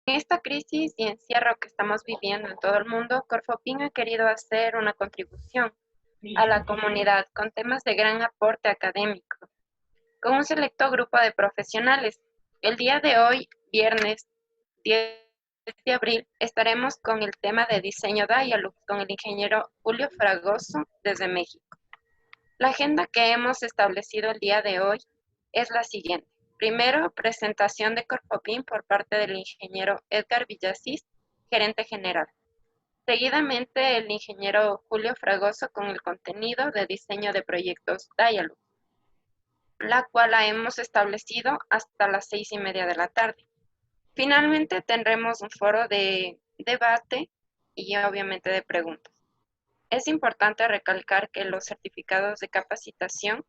En esta crisis y encierro que estamos viviendo en todo el mundo, Corfopin ha querido hacer una contribución a la comunidad con temas de gran aporte académico, con un selecto grupo de profesionales. El día de hoy, viernes 10 de abril, estaremos con el tema de diseño Dialog con el ingeniero Julio Fragoso desde México. La agenda que hemos establecido el día de hoy es la siguiente. Primero, presentación de Corfopin por parte del ingeniero Edgar Villasís, gerente general. Seguidamente, el ingeniero Julio Fragoso con el contenido de diseño de proyectos Dialog, la cual la hemos establecido hasta las 6:30 de la tarde. Finalmente, tendremos un foro de debate y obviamente de preguntas. Es importante recalcar que los certificados de capacitación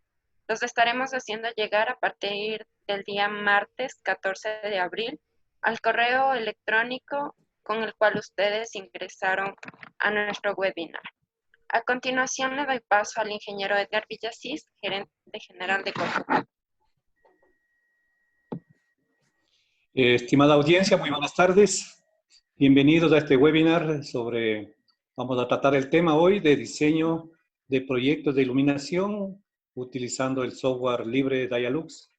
los estaremos haciendo llegar a partir del día martes 14 de abril al correo electrónico con el cual ustedes ingresaron a nuestro webinar. A continuación le doy paso al ingeniero Edgar Villasís, gerente general de Corfopin. Estimada audiencia, muy buenas tardes. Bienvenidos a este webinar vamos a tratar el tema hoy de diseño de proyectos de iluminación utilizando el software libre Dialux.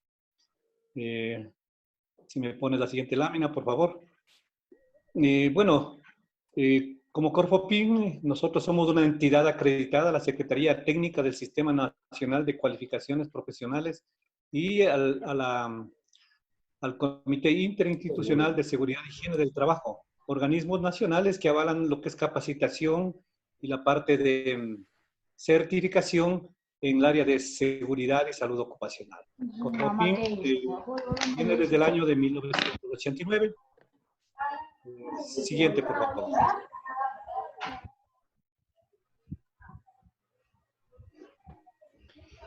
Si me pones la siguiente lámina, por favor. Como Corfopin, nosotros somos una entidad acreditada a la Secretaría Técnica del Sistema Nacional de Cualificaciones Profesionales y al Comité Interinstitucional de Seguridad y Higiene del Trabajo, organismos nacionales que avalan lo que es capacitación y la parte de certificación en el área de seguridad y salud ocupacional. Corfopin viene desde el año de 1989. Siguiente, por favor.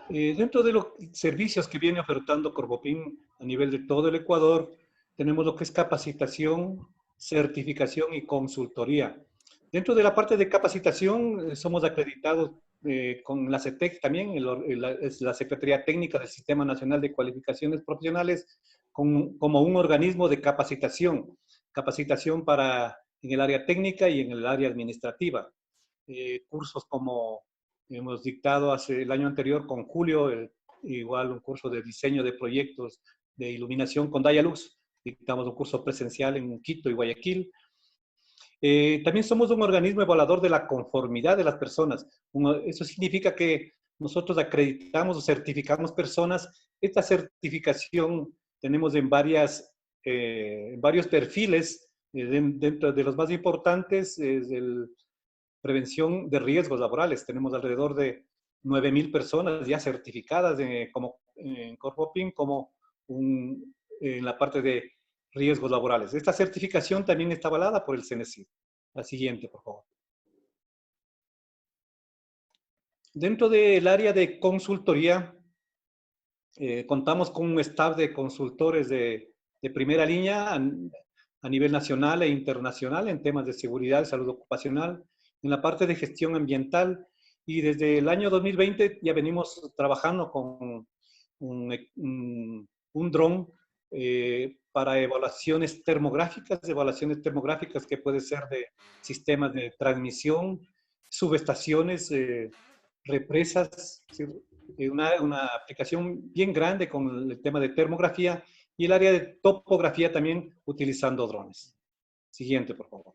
Dentro de los servicios que viene ofertando Corfopin a nivel de todo el Ecuador, tenemos lo que es capacitación, certificación y consultoría. Dentro de la parte de capacitación, somos acreditados con la CETEC también, es la Secretaría Técnica del Sistema Nacional de Cualificaciones Profesionales, como un organismo de capacitación en el área técnica y en el área administrativa. Cursos como hemos dictado el año anterior con Julio, igual un curso de diseño de proyectos de iluminación con Dialux. Dictamos un curso presencial en Quito y Guayaquil. También somos un organismo evaluador de la conformidad de las personas. Eso significa que nosotros acreditamos o certificamos personas. Esta certificación tenemos en varios perfiles. Dentro de los más importantes es el prevención de riesgos laborales. Tenemos alrededor de 9,000 personas ya certificadas en Corfopin en la parte de riesgos laborales. Esta certificación también está avalada por el CNESID. La siguiente, por favor. Dentro del área de consultoría, contamos con un staff de consultores de primera línea a nivel nacional e internacional en temas de seguridad y salud ocupacional, en la parte de gestión ambiental, y desde el año 2020 ya venimos trabajando con un dron para evaluaciones termográficas que puede ser de sistemas de transmisión, subestaciones, represas, una aplicación bien grande con el tema de termografía y el área de topografía también utilizando drones. Siguiente, por favor.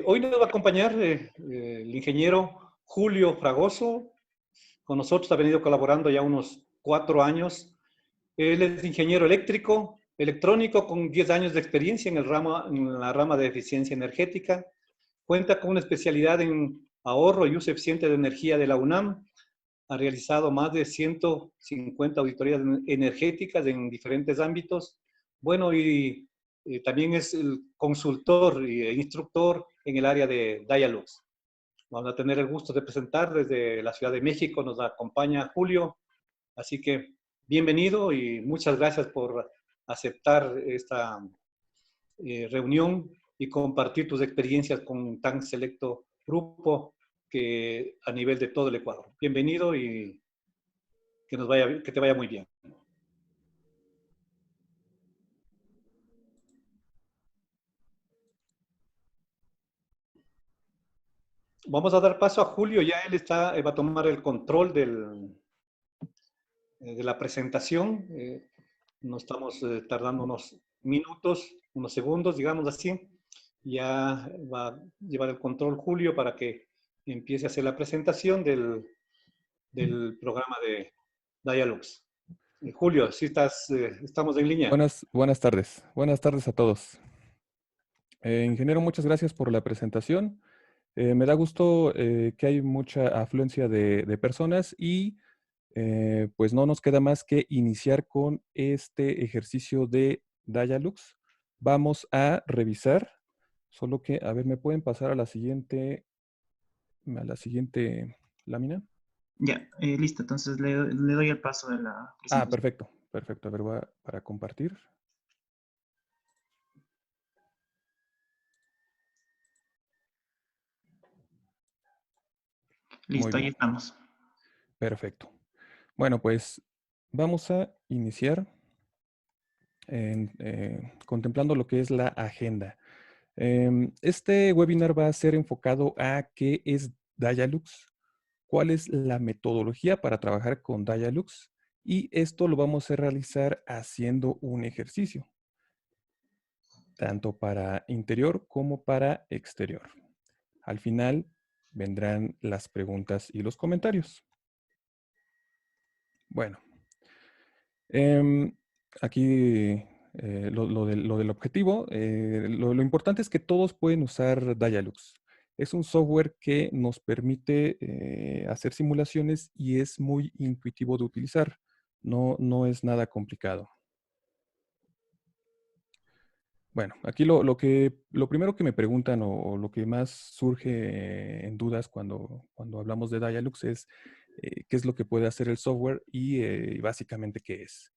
Hoy nos va a acompañar el ingeniero Julio Fragoso. Con nosotros ha venido colaborando ya unos 4 años. Él es ingeniero electrónico con 10 años de experiencia en la rama de eficiencia energética. Cuenta con una especialidad en ahorro y uso eficiente de energía de la UNAM. Ha realizado más de 150 auditorías energéticas en diferentes ámbitos. Bueno, y también es el consultor e instructor en el área de Dialux. Vamos a tener el gusto de presentar desde la Ciudad de México, nos acompaña Julio. Así que bienvenido y muchas gracias por aceptar esta reunión y compartir tus experiencias con un tan selecto grupo que a nivel de todo el Ecuador. Bienvenido y que te vaya muy bien. Vamos a dar paso a Julio, ya él va a tomar el control de la presentación. No estamos tardando unos minutos, unos segundos, digamos así. Ya va a llevar el control Julio para que empiece a hacer la presentación del programa de Dialux. Julio, si estamos en línea. Buenas tardes. Buenas tardes a todos. Ingeniero, muchas gracias por la presentación. Me da gusto que hay mucha afluencia de personas y pues no nos queda más que iniciar con este ejercicio de Dialux. Vamos a revisar, solo que, a ver, ¿me pueden pasar a la siguiente lámina? Ya, listo. Entonces le doy el paso de la presentación. Perfecto, perfecto. A ver, voy para compartir. Listo, ahí estamos. Perfecto. Bueno, pues vamos a iniciar contemplando lo que es la agenda. Este webinar va a ser enfocado a qué es Dialux, cuál es la metodología para trabajar con Dialux, y esto lo vamos a realizar haciendo un ejercicio, tanto para interior como para exterior. Al final vendrán las preguntas y los comentarios. Bueno, aquí lo del objetivo, lo importante es que todos pueden usar Dialux. Es un software que nos permite hacer simulaciones y es muy intuitivo de utilizar. No es nada complicado. Bueno, aquí lo primero que me preguntan o lo que más surge en dudas cuando hablamos de Dialux es qué es lo que puede hacer el software y básicamente qué es.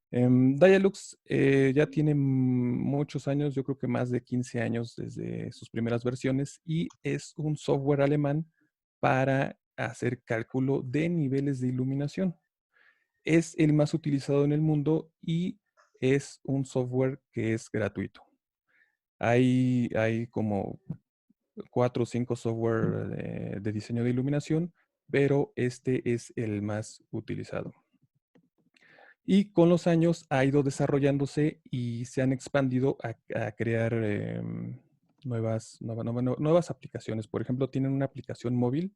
Dialux ya tiene muchos años, yo creo que más de 15 años desde sus primeras versiones, y es un software alemán para hacer cálculo de niveles de iluminación. Es el más utilizado en el mundo y es un software que es gratuito. Hay como 4 o 5 software de diseño de iluminación, pero este es el más utilizado. Y con los años ha ido desarrollándose y se han expandido a crear nuevas aplicaciones. Por ejemplo, tienen una aplicación móvil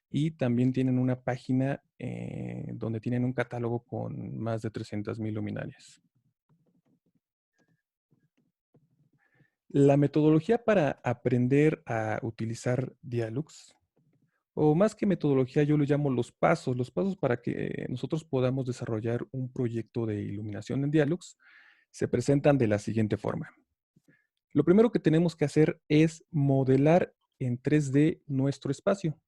y también tienen una página donde tienen un catálogo con más de 300,000 luminarias. La metodología para aprender a utilizar Dialux, o más que metodología, yo lo llamo los pasos para que nosotros podamos desarrollar un proyecto de iluminación en Dialux, se presentan de la siguiente forma. Lo primero que tenemos que hacer es modelar en 3D nuestro espacio.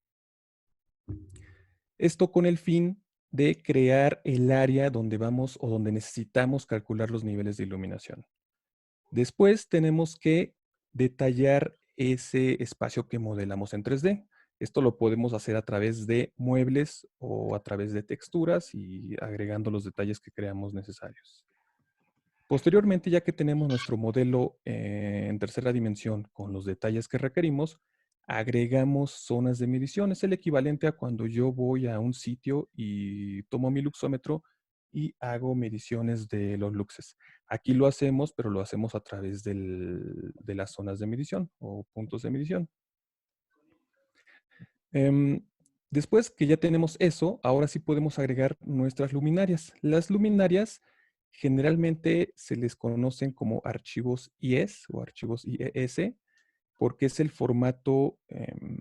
Esto con el fin de crear el área donde vamos o donde necesitamos calcular los niveles de iluminación. Después tenemos que detallar ese espacio que modelamos en 3D. Esto lo podemos hacer a través de muebles o a través de texturas y agregando los detalles que creamos necesarios. Posteriormente, ya que tenemos nuestro modelo en tercera dimensión con los detalles que requerimos, agregamos zonas de medición. Es el equivalente a cuando yo voy a un sitio y tomo mi luxómetro y hago mediciones de los luxes. Aquí lo hacemos, pero lo hacemos a través de las zonas de medición o puntos de medición. Después que ya tenemos eso, ahora sí podemos agregar nuestras luminarias. Las luminarias generalmente se les conocen como archivos IES o archivos IES porque es el formato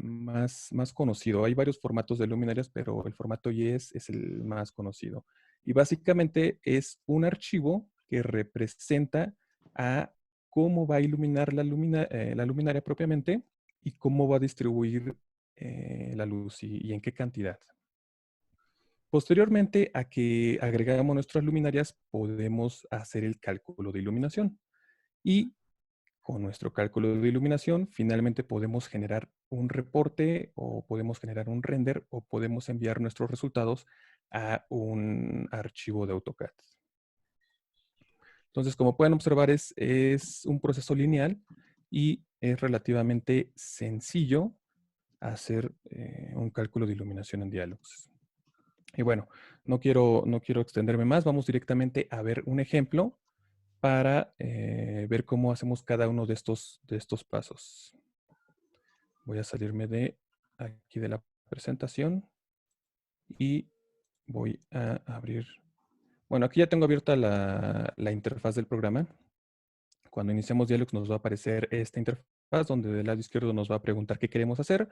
más conocido. Hay varios formatos de luminarias, pero el formato IES es el más conocido. Y básicamente es un archivo que representa a cómo va a iluminar la luminaria propiamente y cómo va a distribuir la luz y en qué cantidad. Posteriormente a que agregamos nuestras luminarias, podemos hacer el cálculo de iluminación. Y con nuestro cálculo de iluminación, finalmente podemos generar un reporte o podemos generar un render o podemos enviar nuestros resultados a un archivo de AutoCAD. Entonces, como pueden observar, es un proceso lineal y es relativamente sencillo hacer un cálculo de iluminación en Dialux. Y bueno, no quiero extenderme más. Vamos directamente a ver un ejemplo para ver cómo hacemos cada uno de estos pasos. Voy a salirme de aquí de la presentación y voy a abrir. Bueno, aquí ya tengo abierta la interfaz del programa. Cuando iniciamos Dialux nos va a aparecer esta interfaz donde del lado izquierdo nos va a preguntar qué queremos hacer.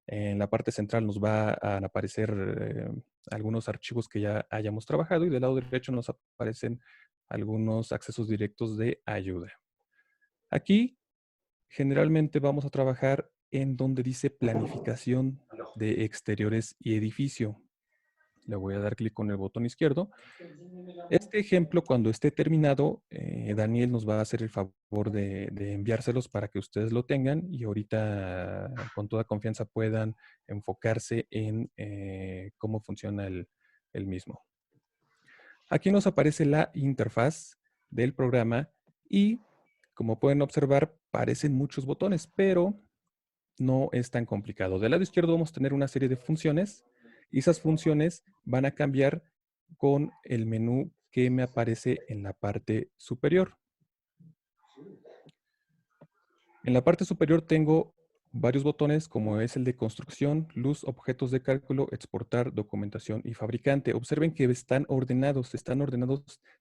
En la parte central nos va a aparecer algunos archivos que ya hayamos trabajado y del lado derecho nos aparecen algunos accesos directos de ayuda. Aquí generalmente vamos a trabajar en donde dice planificación de exteriores y edificio. Le voy a dar clic con el botón izquierdo. Este ejemplo, cuando esté terminado, Daniel nos va a hacer el favor de enviárselos para que ustedes lo tengan y ahorita con toda confianza puedan enfocarse en cómo funciona el mismo. Aquí nos aparece la interfaz del programa y, como pueden observar, parecen muchos botones, pero no es tan complicado. Del lado izquierdo vamos a tener una serie de funciones y esas funciones van a cambiar con el menú que me aparece en la parte superior. En la parte superior tengo varios botones como es el de construcción, luz, objetos de cálculo, exportar, documentación y fabricante. Observen que están ordenados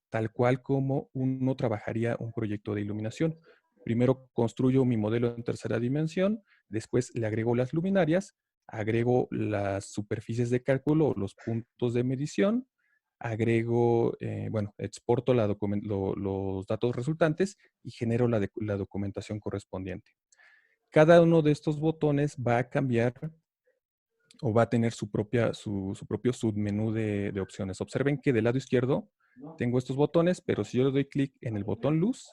tal cual como uno trabajaría un proyecto de iluminación. Primero construyo mi modelo en tercera dimensión, después le agrego las luminarias, agrego las superficies de cálculo o los puntos de medición, agrego, exporto los datos resultantes y genero la documentación correspondiente. Cada uno de estos botones va a cambiar o va a tener su propio submenú de opciones. Observen que del lado izquierdo tengo estos botones, pero si yo le doy clic en el botón luz,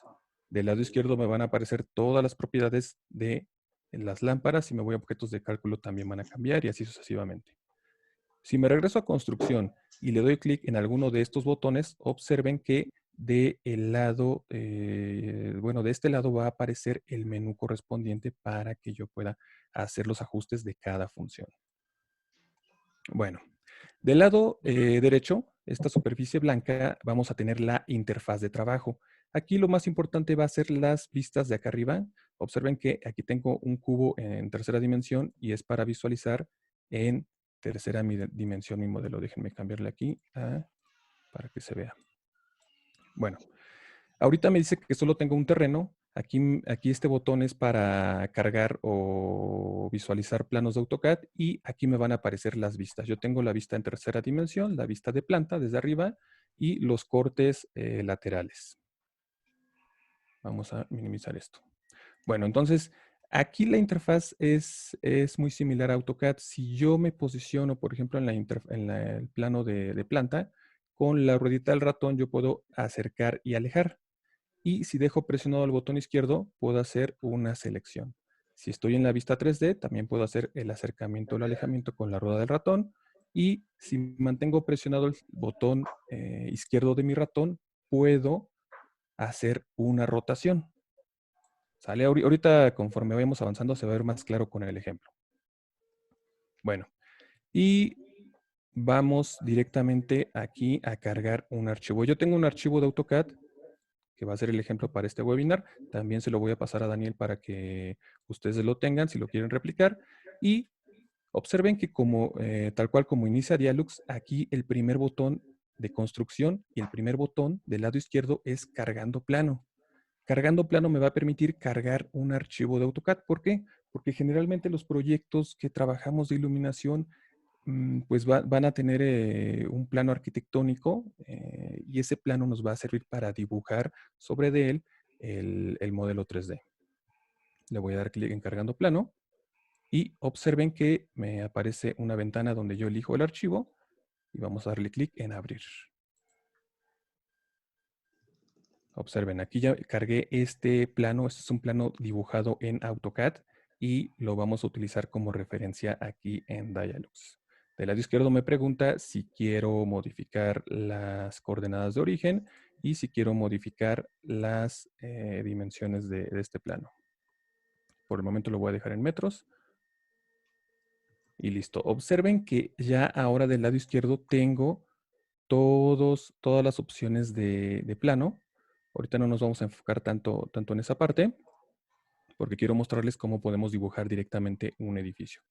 del lado izquierdo me van a aparecer todas las propiedades de las lámparas y me voy a objetos de cálculo también van a cambiar y así sucesivamente. Si me regreso a construcción y le doy clic en alguno de estos botones, observen que de este lado va a aparecer el menú correspondiente para que yo pueda hacer los ajustes de cada función. Bueno, del lado derecho, esta superficie blanca, vamos a tener la interfaz de trabajo. Aquí lo más importante va a ser las vistas de acá arriba. Observen que aquí tengo un cubo en tercera dimensión y es para visualizar en tercera dimensión mi modelo. Déjenme cambiarle aquí para que se vea. Bueno, ahorita me dice que solo tengo un terreno. Aquí este botón es para cargar o visualizar planos de AutoCAD y aquí me van a aparecer las vistas. Yo tengo la vista en tercera dimensión, la vista de planta desde arriba y los cortes laterales. Vamos a minimizar esto. Bueno, entonces aquí la interfaz es muy similar a AutoCAD. Si yo me posiciono, por ejemplo, en el plano de planta, con la ruedita del ratón yo puedo acercar y alejar. Y si dejo presionado el botón izquierdo, puedo hacer una selección. Si estoy en la vista 3D, también puedo hacer el acercamiento o el alejamiento con la rueda del ratón. Y si mantengo presionado el botón izquierdo de mi ratón, puedo hacer una rotación. ¿Sale? Ahorita, conforme vayamos avanzando, se va a ver más claro con el ejemplo. Bueno, y vamos directamente aquí a cargar un archivo. Yo tengo un archivo de AutoCAD que va a ser el ejemplo para este webinar. También se lo voy a pasar a Daniel para que ustedes lo tengan si lo quieren replicar. Y observen que tal cual como inicia Dialux, aquí el primer botón de construcción y el primer botón del lado izquierdo es cargando plano. Cargando plano me va a permitir cargar un archivo de AutoCAD. ¿Por qué? Porque generalmente los proyectos que trabajamos de iluminación pues van a tener un plano arquitectónico y ese plano nos va a servir para dibujar sobre de él el modelo 3D. Le voy a dar clic en cargando plano y observen que me aparece una ventana donde yo elijo el archivo y vamos a darle clic en abrir. Observen, aquí ya cargué este plano. Este es un plano dibujado en AutoCAD y lo vamos a utilizar como referencia aquí en Dialux. Del lado izquierdo me pregunta si quiero modificar las coordenadas de origen y si quiero modificar las dimensiones de este plano. Por el momento lo voy a dejar en metros. Y listo. Observen que ya ahora del lado izquierdo tengo todas las opciones de plano. Ahorita no nos vamos a enfocar tanto en esa parte, porque quiero mostrarles cómo podemos dibujar directamente un edificio.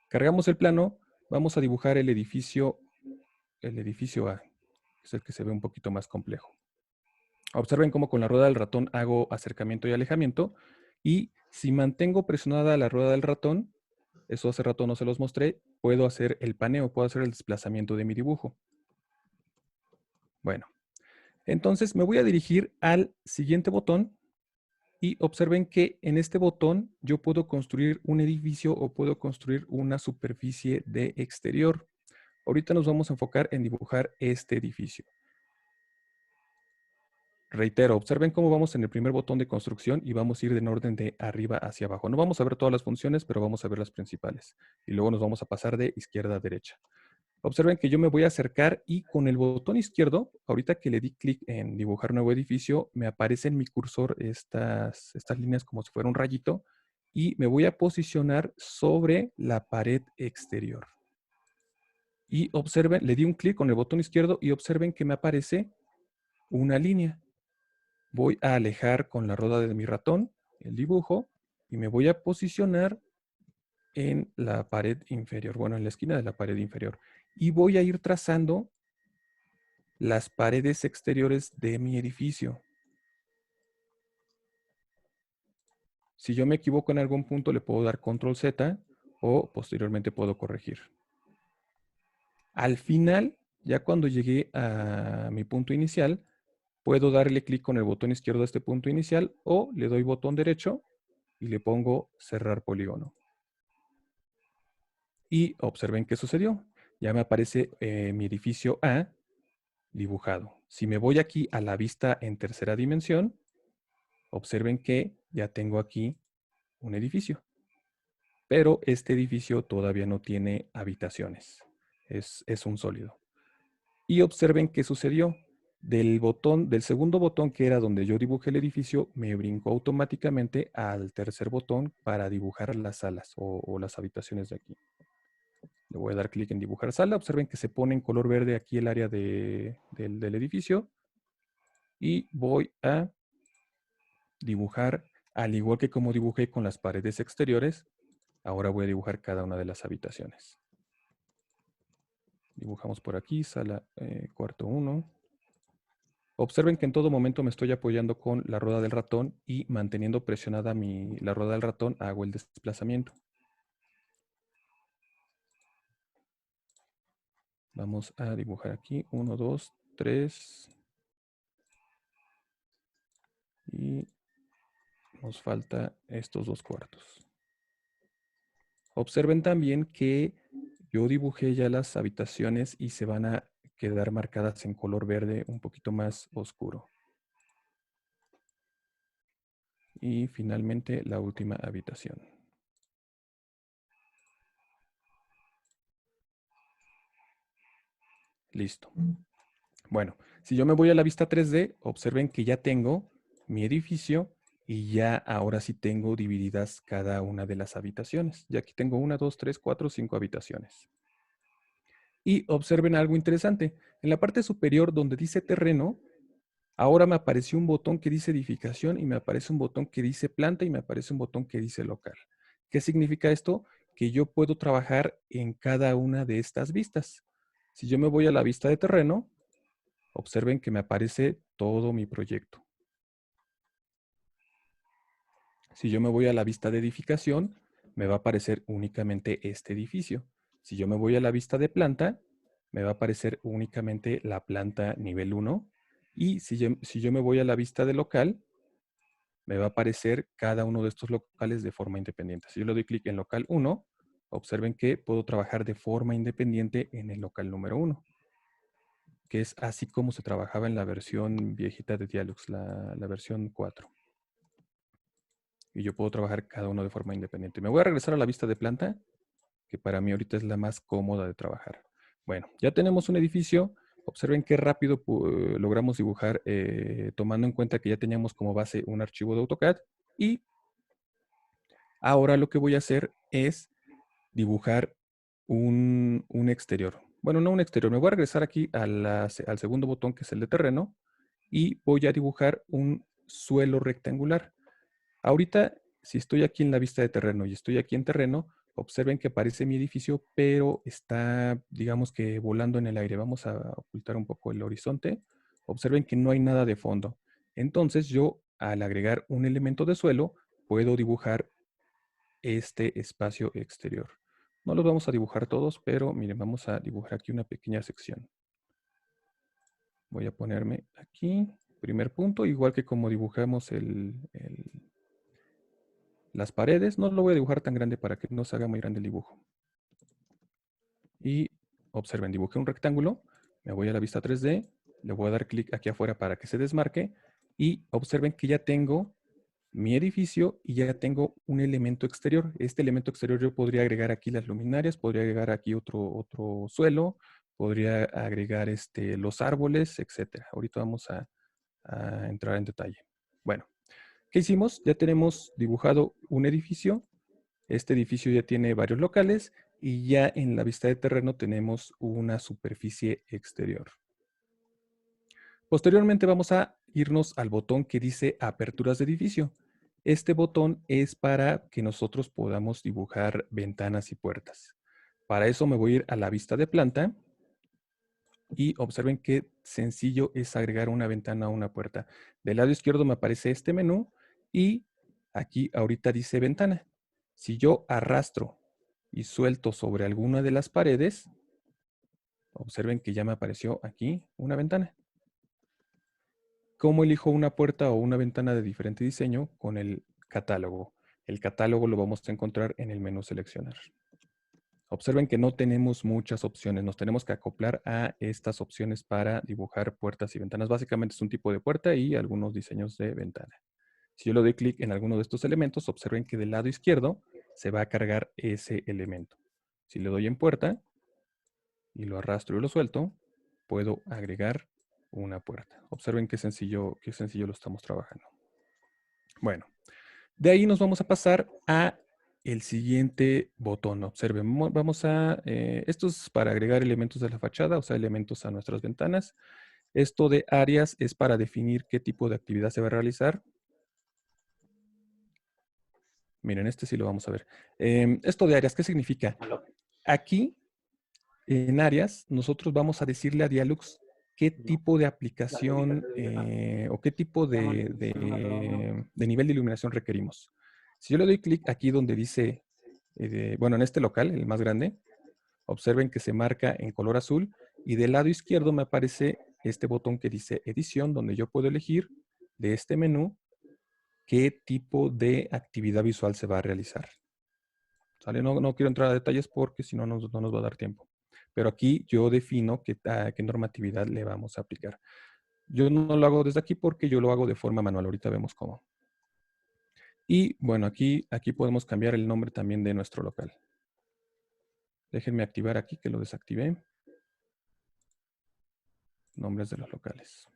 Cargamos el plano, vamos a dibujar el edificio A, que es el que se ve un poquito más complejo. Observen cómo con la rueda del ratón hago acercamiento y alejamiento, y si mantengo presionada la rueda del ratón, eso hace rato no se los mostré, puedo hacer el paneo, puedo hacer el desplazamiento de mi dibujo. Bueno, entonces me voy a dirigir al siguiente botón y observen que en este botón yo puedo construir un edificio o puedo construir una superficie de exterior. Ahorita nos vamos a enfocar en dibujar este edificio. Reitero, observen cómo vamos en el primer botón de construcción y vamos a ir en orden de arriba hacia abajo. No vamos a ver todas las funciones, pero vamos a ver las principales. Y luego nos vamos a pasar de izquierda a derecha. Observen que yo me voy a acercar y con el botón izquierdo, ahorita que le di clic en dibujar nuevo edificio, me aparece en mi cursor estas líneas como si fuera un rayito y me voy a posicionar sobre la pared exterior. Y observen, le di un clic con el botón izquierdo y observen que me aparece una línea. Voy a alejar con la rueda de mi ratón el dibujo y me voy a posicionar en la pared inferior, bueno, en la esquina de la pared inferior. Y voy a ir trazando las paredes exteriores de mi edificio. Si yo me equivoco en algún punto, le puedo dar control Z o posteriormente puedo corregir. Al final, ya cuando llegué a mi punto inicial, puedo darle clic con el botón izquierdo a este punto inicial o le doy botón derecho y le pongo cerrar polígono. Y observen qué sucedió. Ya me aparece mi edificio A dibujado. Si me voy aquí a la vista en tercera dimensión, observen que ya tengo aquí un edificio. Pero este edificio todavía no tiene habitaciones. Es un sólido. Y observen qué sucedió. Del segundo botón, que era donde yo dibujé el edificio, me brincó automáticamente al tercer botón para dibujar las salas o las habitaciones de aquí. Le voy a dar clic en dibujar sala. Observen que se pone en color verde aquí el área del edificio. Y voy a dibujar, al igual que como dibujé con las paredes exteriores, ahora voy a dibujar cada una de las habitaciones. Dibujamos por aquí, sala cuarto 1. Observen que en todo momento me estoy apoyando con la rueda del ratón y manteniendo presionada la rueda del ratón hago el desplazamiento. Vamos a dibujar aquí 1, 2, 3. Y nos falta estos 2 cuartos. Observen también que yo dibujé ya las habitaciones y se van a quedar marcadas en color verde un poquito más oscuro. Y finalmente la última habitación. Listo. Bueno, si yo me voy a la vista 3D, observen que ya tengo mi edificio y ya ahora sí tengo divididas cada una de las habitaciones. Ya aquí tengo 1, 2, 3, 4, 5 habitaciones. Y observen algo interesante. En la parte superior donde dice terreno, ahora me apareció un botón que dice edificación y me aparece un botón que dice planta y me aparece un botón que dice local. ¿Qué significa esto? Que yo puedo trabajar en cada una de estas vistas. Si yo me voy a la vista de terreno, observen que me aparece todo mi proyecto. Si yo me voy a la vista de edificación, me va a aparecer únicamente este edificio. Si yo me voy a la vista de planta, me va a aparecer únicamente la planta nivel 1. Y si yo me voy a la vista de local, me va a aparecer cada uno de estos locales de forma independiente. Si yo le doy clic en local 1, observen que puedo trabajar de forma independiente en el local número 1, que es así como se trabajaba en la versión viejita de Dialux, la versión 4. Y yo puedo trabajar cada uno de forma independiente. Me voy a regresar a la vista de planta que para mí ahorita es la más cómoda de trabajar. Bueno, ya tenemos un edificio. Observen qué rápido logramos dibujar, tomando en cuenta que ya teníamos como base un archivo de AutoCAD. Y ahora lo que voy a hacer es dibujar un exterior. Bueno, no un exterior. Me voy a regresar aquí al segundo botón, que es el de terreno, y voy a dibujar un suelo rectangular. Ahorita, si estoy aquí en la vista de terreno y estoy aquí en terreno, observen que aparece mi edificio, pero está, digamos que volando en el aire. Vamos a ocultar un poco el horizonte. Observen que no hay nada de fondo. Entonces yo, al agregar un elemento de suelo, puedo dibujar este espacio exterior. No los vamos a dibujar todos, pero miren, vamos a dibujar aquí una pequeña sección. Voy a ponerme aquí, primer punto, igual que como dibujamos las paredes. No lo voy a dibujar tan grande para que no se haga muy grande el dibujo. Y observen, dibujé un rectángulo, me voy a la vista 3D, le voy a dar clic aquí afuera para que se desmarque y observen que ya tengo mi edificio y ya tengo un elemento exterior. Este elemento exterior yo podría agregar aquí las luminarias, podría agregar aquí otro suelo, podría agregar los árboles, etc. Ahorita vamos a entrar en detalle. Bueno, ¿qué hicimos? Ya tenemos dibujado un edificio. Este edificio ya tiene varios locales y ya en la vista de terreno tenemos una superficie exterior. Posteriormente vamos a irnos al botón que dice aperturas de edificio. Este botón es para que nosotros podamos dibujar ventanas y puertas. Para eso me voy a ir a la vista de planta y observen qué sencillo es agregar una ventana o una puerta. Del lado izquierdo me aparece este menú y aquí ahorita dice ventana. Si yo arrastro y suelto sobre alguna de las paredes, observen que ya me apareció aquí una ventana. ¿Cómo elijo una puerta o una ventana de diferente diseño? Con el catálogo. El catálogo lo vamos a encontrar en el menú seleccionar. Observen que no tenemos muchas opciones. Nos tenemos que acoplar a estas opciones para dibujar puertas y ventanas. Básicamente es un tipo de puerta y algunos diseños de ventana. Si yo le doy clic en alguno de estos elementos, observen que del lado izquierdo se va a cargar ese elemento. Si le doy en puerta y lo arrastro y lo suelto, puedo agregar una puerta. Observen qué sencillo lo estamos trabajando. Bueno, de ahí nos vamos a pasar a el siguiente botón. Observen, vamos a, esto es para agregar elementos de la fachada, o sea, elementos a nuestras ventanas. Esto de áreas es para definir qué tipo de actividad se va a realizar. Miren, este sí lo vamos a ver. Esto de áreas, ¿qué significa? Aquí, en áreas, nosotros vamos a decirle a Dialux qué tipo de aplicación o qué tipo de nivel de iluminación requerimos. Si yo le doy clic aquí donde dice, bueno, en este local, el más grande, observen que se marca en color azul y del lado izquierdo me aparece este botón que dice edición, donde yo puedo elegir de este menú qué tipo de actividad visual se va a realizar. ¿Sale? No quiero entrar a detalles porque si no, no nos va a dar tiempo. Pero aquí yo defino qué normatividad le vamos a aplicar. Yo no lo hago desde aquí porque yo lo hago de forma manual. Ahorita vemos cómo. Y bueno, aquí podemos cambiar el nombre también de nuestro local. Déjenme activar aquí que lo desactivé. Nombres de los locales.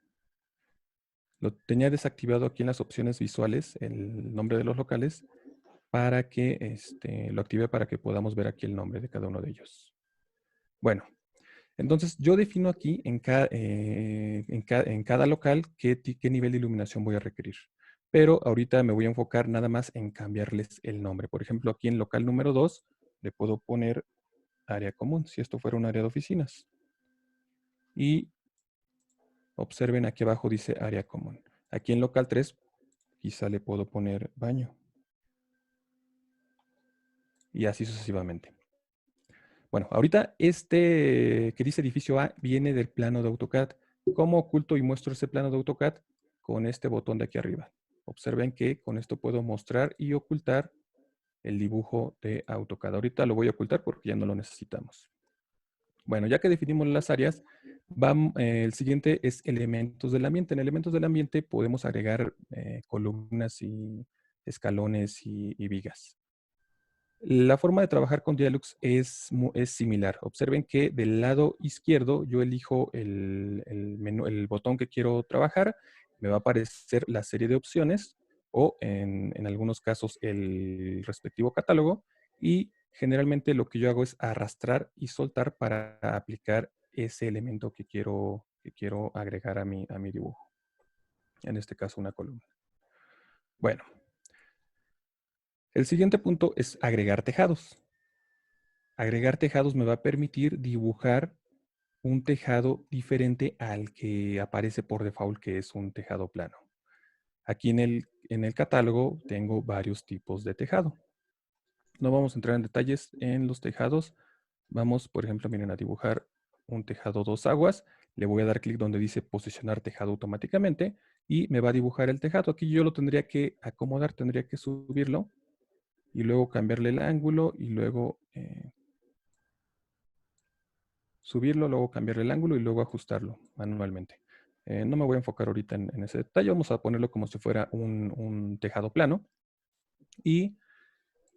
Lo tenía desactivado aquí en las opciones visuales, el nombre de los locales, para que lo active para que podamos ver aquí el nombre de cada uno de ellos. Bueno, entonces yo defino aquí en cada local qué nivel de iluminación voy a requerir. Pero ahorita me voy a enfocar nada más en cambiarles el nombre. Por ejemplo, aquí en local número 2 le puedo poner área común, si esto fuera un área de oficinas. Y observen aquí abajo dice área común. Aquí en local 3 quizá le puedo poner baño. Y así sucesivamente. Bueno, ahorita que dice edificio A viene del plano de AutoCAD. ¿Cómo oculto y muestro ese plano de AutoCAD? Con este botón de aquí arriba. Observen que con esto puedo mostrar y ocultar el dibujo de AutoCAD. Ahorita lo voy a ocultar porque ya no lo necesitamos. Bueno, ya que definimos las áreas, el siguiente es elementos del ambiente. En elementos del ambiente podemos agregar columnas y escalones y vigas. La forma de trabajar con Dialux es similar. Observen que del lado izquierdo yo elijo el botón que quiero trabajar. Me va a aparecer la serie de opciones o en algunos casos el respectivo catálogo. Y generalmente lo que yo hago es arrastrar y soltar para aplicar ese elemento que quiero agregar a mi dibujo. En este caso una columna. Bueno, el siguiente punto es agregar tejados. Agregar tejados me va a permitir dibujar un tejado diferente al que aparece por default, que es un tejado plano. Aquí en el catálogo tengo varios tipos de tejado. No vamos a entrar en detalles en los tejados. Vamos, por ejemplo, miren, a dibujar un tejado dos aguas. Le voy a dar clic donde dice posicionar tejado automáticamente y me va a dibujar el tejado. Aquí yo lo tendría que acomodar, tendría que subirlo y luego cambiarle el ángulo y luego subirlo, luego cambiarle el ángulo y luego ajustarlo manualmente. No me voy a enfocar ahorita en ese detalle. Vamos a ponerlo como si fuera un tejado plano. Y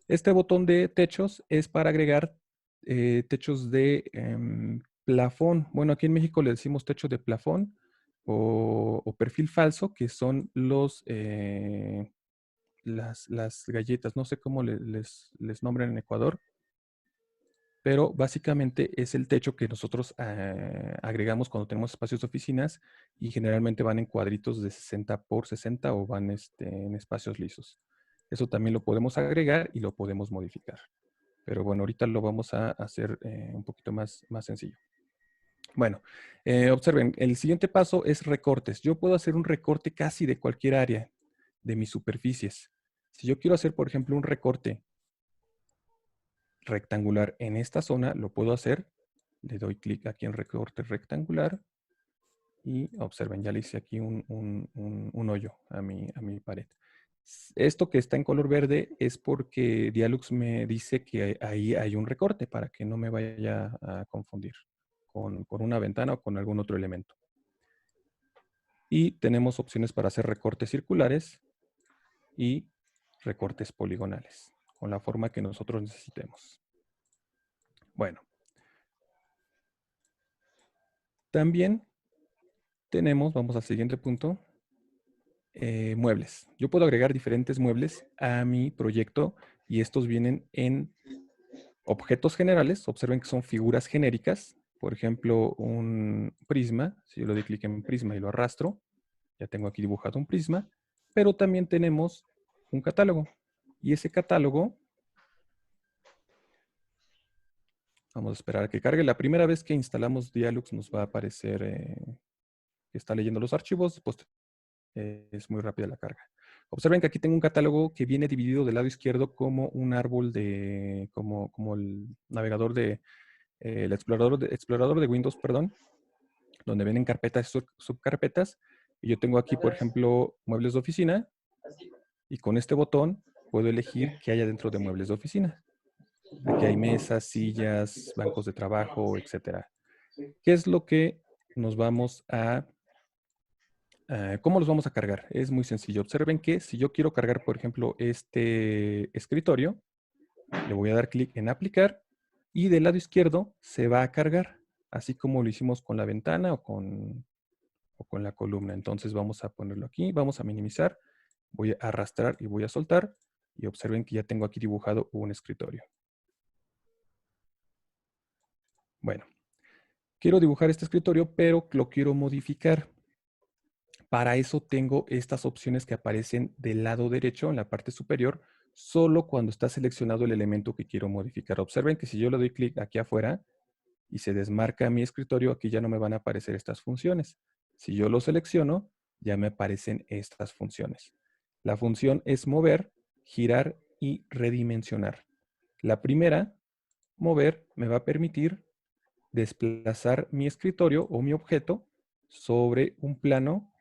este botón de techos es para agregar techos de plafón. Bueno, aquí en México le decimos techo de plafón o perfil falso, que son las galletas. No sé cómo les nombran en Ecuador, pero básicamente es el techo que nosotros agregamos cuando tenemos espacios de oficinas y generalmente van en cuadritos de 60 por 60 o van en espacios lisos. Eso también lo podemos agregar y lo podemos modificar. Pero bueno, ahorita lo vamos a hacer un poquito más sencillo. Bueno, observen, el siguiente paso es recortes. Yo puedo hacer un recorte casi de cualquier área de mis superficies. Si yo quiero hacer, por ejemplo, un recorte rectangular en esta zona, lo puedo hacer. Le doy clic aquí en recorte rectangular y observen, ya le hice aquí un hoyo a mi pared. Esto que está en color verde es porque Dialux me dice que ahí hay un recorte para que no me vaya a confundir con una ventana o con algún otro elemento. Y tenemos opciones para hacer recortes circulares y recortes poligonales, con la forma que nosotros necesitemos. Bueno. También tenemos, vamos al siguiente punto, muebles. Yo puedo agregar diferentes muebles a mi proyecto y estos vienen en objetos generales. Observen que son figuras genéricas. Por ejemplo, un prisma. Si yo le doy clic en prisma y lo arrastro, ya tengo aquí dibujado un prisma. Pero también tenemos un catálogo. Y ese catálogo, vamos a esperar a que cargue. La primera vez que instalamos Dialux nos va a aparecer que está leyendo los archivos. Después es muy rápida la carga. Observen que aquí tengo un catálogo que viene dividido del lado izquierdo como un árbol como el navegador el explorador de Windows, perdón, donde vienen carpetas y subcarpetas. Y yo tengo aquí, por ejemplo, muebles de oficina. Y con este botón puedo elegir qué haya dentro de muebles de oficina. Aquí hay mesas, sillas, bancos de trabajo, etcétera. ¿Qué es lo que nos vamos a ¿cómo los vamos a cargar? Es muy sencillo. Observen que si yo quiero cargar, por ejemplo, este escritorio, le voy a dar clic en aplicar y del lado izquierdo se va a cargar, así como lo hicimos con la ventana o con la columna. Entonces vamos a ponerlo aquí, vamos a minimizar, voy a arrastrar y voy a soltar y observen que ya tengo aquí dibujado un escritorio. Bueno, quiero dibujar este escritorio, pero lo quiero modificar. Para eso tengo estas opciones que aparecen del lado derecho en la parte superior, solo cuando está seleccionado el elemento que quiero modificar. Observen que si yo le doy clic aquí afuera y se desmarca mi escritorio, aquí ya no me van a aparecer estas funciones. Si yo lo selecciono, ya me aparecen estas funciones. La función es mover, girar y redimensionar. La primera, mover, me va a permitir desplazar mi escritorio o mi objeto sobre un plano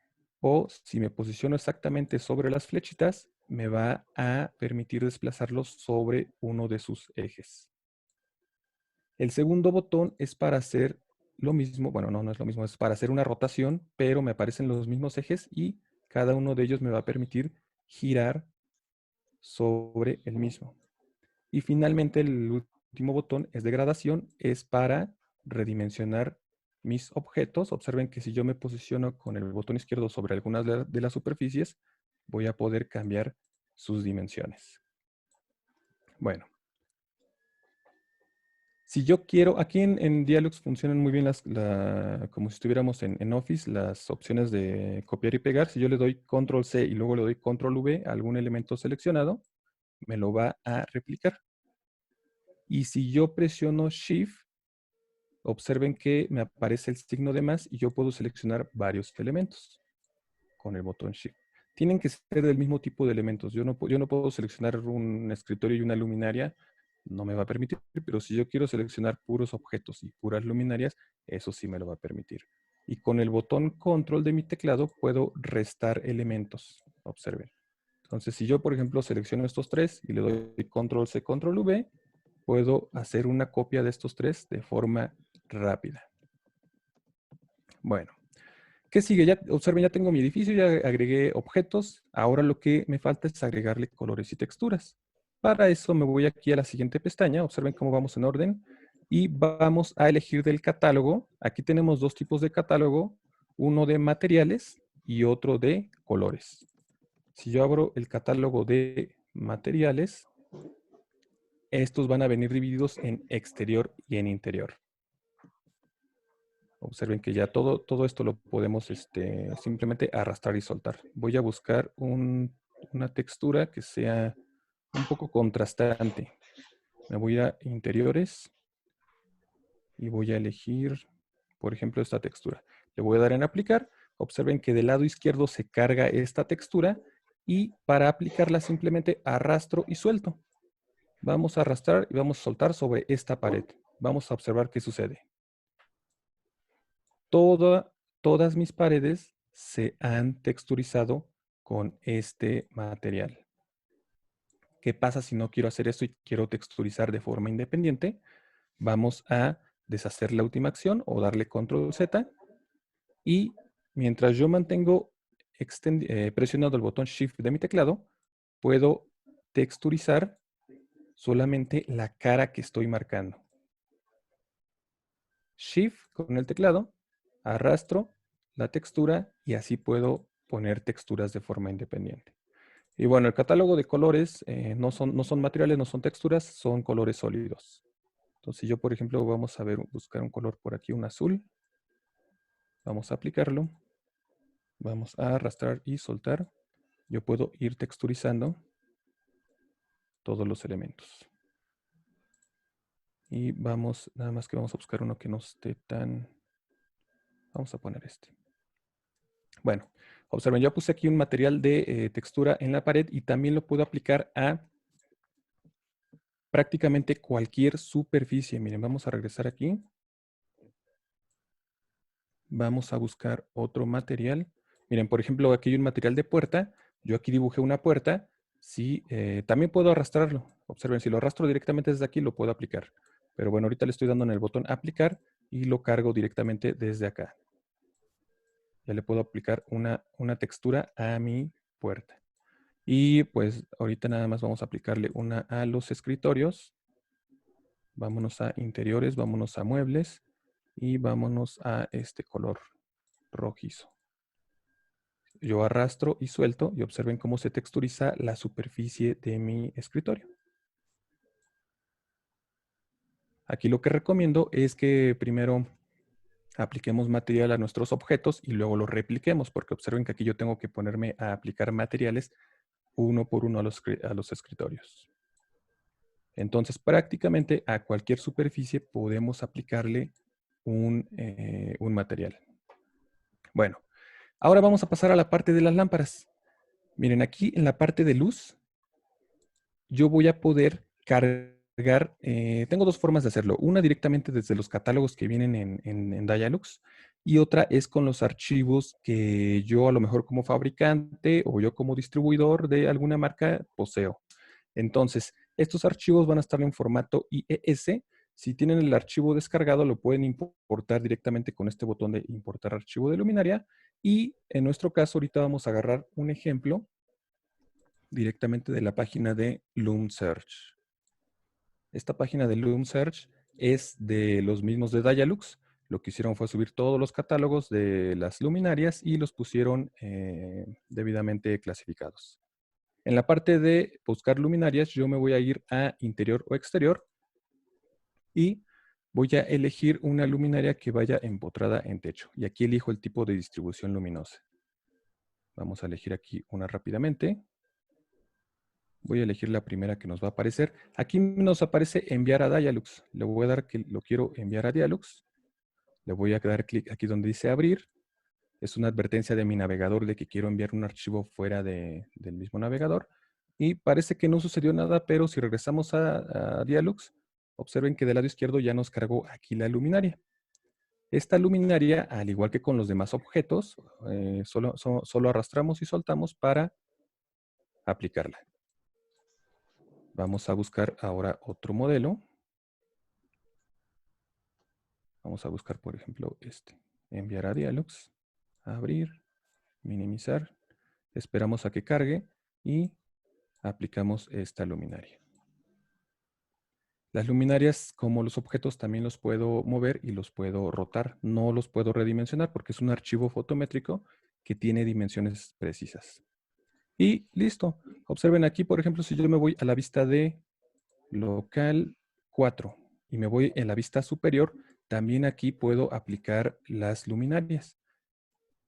o si me posiciono exactamente sobre las flechitas, me va a permitir desplazarlos sobre uno de sus ejes. El segundo botón es para hacer lo mismo, bueno, no es lo mismo, es para hacer una rotación, pero me aparecen los mismos ejes y cada uno de ellos me va a permitir girar sobre el mismo. Y finalmente el último botón es de gradación, es para redimensionar mis objetos. Observen que si yo me posiciono con el botón izquierdo sobre algunas de las superficies, voy a poder cambiar sus dimensiones. Bueno. Si yo quiero, aquí en Dialux funcionan muy bien como si estuviéramos en Office, las opciones de copiar y pegar. Si yo le doy Control C y luego le doy Control V a algún elemento seleccionado, me lo va a replicar. Y si yo presiono Shift, observen que me aparece el signo de más y yo puedo seleccionar varios elementos con el botón Shift. Tienen que ser del mismo tipo de elementos. Yo no puedo seleccionar un escritorio y una luminaria, no me va a permitir, pero si yo quiero seleccionar puros objetos y puras luminarias, eso sí me lo va a permitir. Y con el botón Control de mi teclado puedo restar elementos. Observen. Entonces, si yo, por ejemplo, selecciono estos tres y le doy Control C, Control V, puedo hacer una copia de estos tres de forma rápida. Bueno. ¿Qué sigue? Ya, observen, ya tengo mi edificio, ya agregué objetos. Ahora lo que me falta es agregarle colores y texturas. Para eso me voy aquí a la siguiente pestaña. Observen cómo vamos en orden. Y vamos a elegir del catálogo. Aquí tenemos dos tipos de catálogo. Uno de materiales y otro de colores. Si yo abro el catálogo de materiales, estos van a venir divididos en exterior y en interior. Observen que ya todo esto lo podemos simplemente arrastrar y soltar. Voy a buscar una textura que sea un poco contrastante. Me voy a interiores y voy a elegir, por ejemplo, esta textura. Le voy a dar en aplicar. Observen que del lado izquierdo se carga esta textura y para aplicarla simplemente arrastro y suelto. Vamos a arrastrar y vamos a soltar sobre esta pared. Vamos a observar qué sucede. Todas mis paredes se han texturizado con este material. ¿Qué pasa si no quiero hacer esto y quiero texturizar de forma independiente? Vamos a deshacer la última acción o darle Control Z. Y mientras yo mantengo presionado el botón Shift de mi teclado, puedo texturizar solamente la cara que estoy marcando. Shift con el teclado, arrastro la textura y así puedo poner texturas de forma independiente. Y bueno, el catálogo de colores no son materiales, no son texturas, son colores sólidos. Entonces, si yo, por ejemplo, vamos a buscar un color por aquí, un azul. Vamos a aplicarlo. Vamos a arrastrar y soltar. Yo puedo ir texturizando todos los elementos. Y vamos, nada más que vamos a buscar uno que no esté tan... Vamos a poner este. Bueno, observen, yo puse aquí un material de textura en la pared y también lo puedo aplicar a prácticamente cualquier superficie. Miren, vamos a regresar aquí. Vamos a buscar otro material. Miren, por ejemplo, aquí hay un material de puerta. Yo aquí dibujé una puerta. Sí, también puedo arrastrarlo. Observen, si lo arrastro directamente desde aquí, lo puedo aplicar. Pero bueno, ahorita le estoy dando en el botón aplicar y lo cargo directamente desde acá. Ya le puedo aplicar una textura a mi puerta. Y pues ahorita nada más vamos a aplicarle una a los escritorios. Vámonos a interiores, vámonos a muebles y vámonos a este color rojizo. Yo arrastro y suelto y observen cómo se texturiza la superficie de mi escritorio. Aquí lo que recomiendo es que primero apliquemos material a nuestros objetos y luego lo repliquemos, porque observen que aquí yo tengo que ponerme a aplicar materiales uno por uno a los escritorios. Entonces, prácticamente a cualquier superficie podemos aplicarle un material. Bueno, ahora vamos a pasar a la parte de las lámparas. Miren, aquí en la parte de luz, yo voy a poder cargar, tengo dos formas de hacerlo. Una directamente desde los catálogos que vienen en Dialux y otra es con los archivos que yo a lo mejor como fabricante o yo como distribuidor de alguna marca poseo. Entonces, estos archivos van a estar en formato IES. Si tienen el archivo descargado, lo pueden importar directamente con este botón de importar archivo de luminaria. Y en nuestro caso, ahorita vamos a agarrar un ejemplo directamente de la página de Loom Search. Esta página de Loom Search es de los mismos de Dialux. Lo que hicieron fue subir todos los catálogos de las luminarias y los pusieron debidamente clasificados. En la parte de buscar luminarias, yo me voy a ir a interior o exterior y voy a elegir una luminaria que vaya empotrada en techo. Y aquí elijo el tipo de distribución luminosa. Vamos a elegir aquí una rápidamente. Voy a elegir la primera que nos va a aparecer. Aquí nos aparece enviar a Dialux. Le voy a dar que lo quiero enviar a Dialux. Le voy a dar clic aquí donde dice abrir. Es una advertencia de mi navegador de que quiero enviar un archivo fuera del mismo navegador. Y parece que no sucedió nada, pero si regresamos a Dialux, observen que del lado izquierdo ya nos cargó aquí la luminaria. Esta luminaria, al igual que con los demás objetos, solo arrastramos y soltamos para aplicarla. Vamos a buscar ahora otro modelo. Vamos a buscar, por ejemplo, este. Enviar a Dialux, abrir, minimizar. Esperamos a que cargue y aplicamos esta luminaria. Las luminarias, como los objetos, también los puedo mover y los puedo rotar. No los puedo redimensionar porque es un archivo fotométrico que tiene dimensiones precisas. Y listo. Observen aquí, por ejemplo, si yo me voy a la vista de local 4 y me voy en la vista superior, también aquí puedo aplicar las luminarias.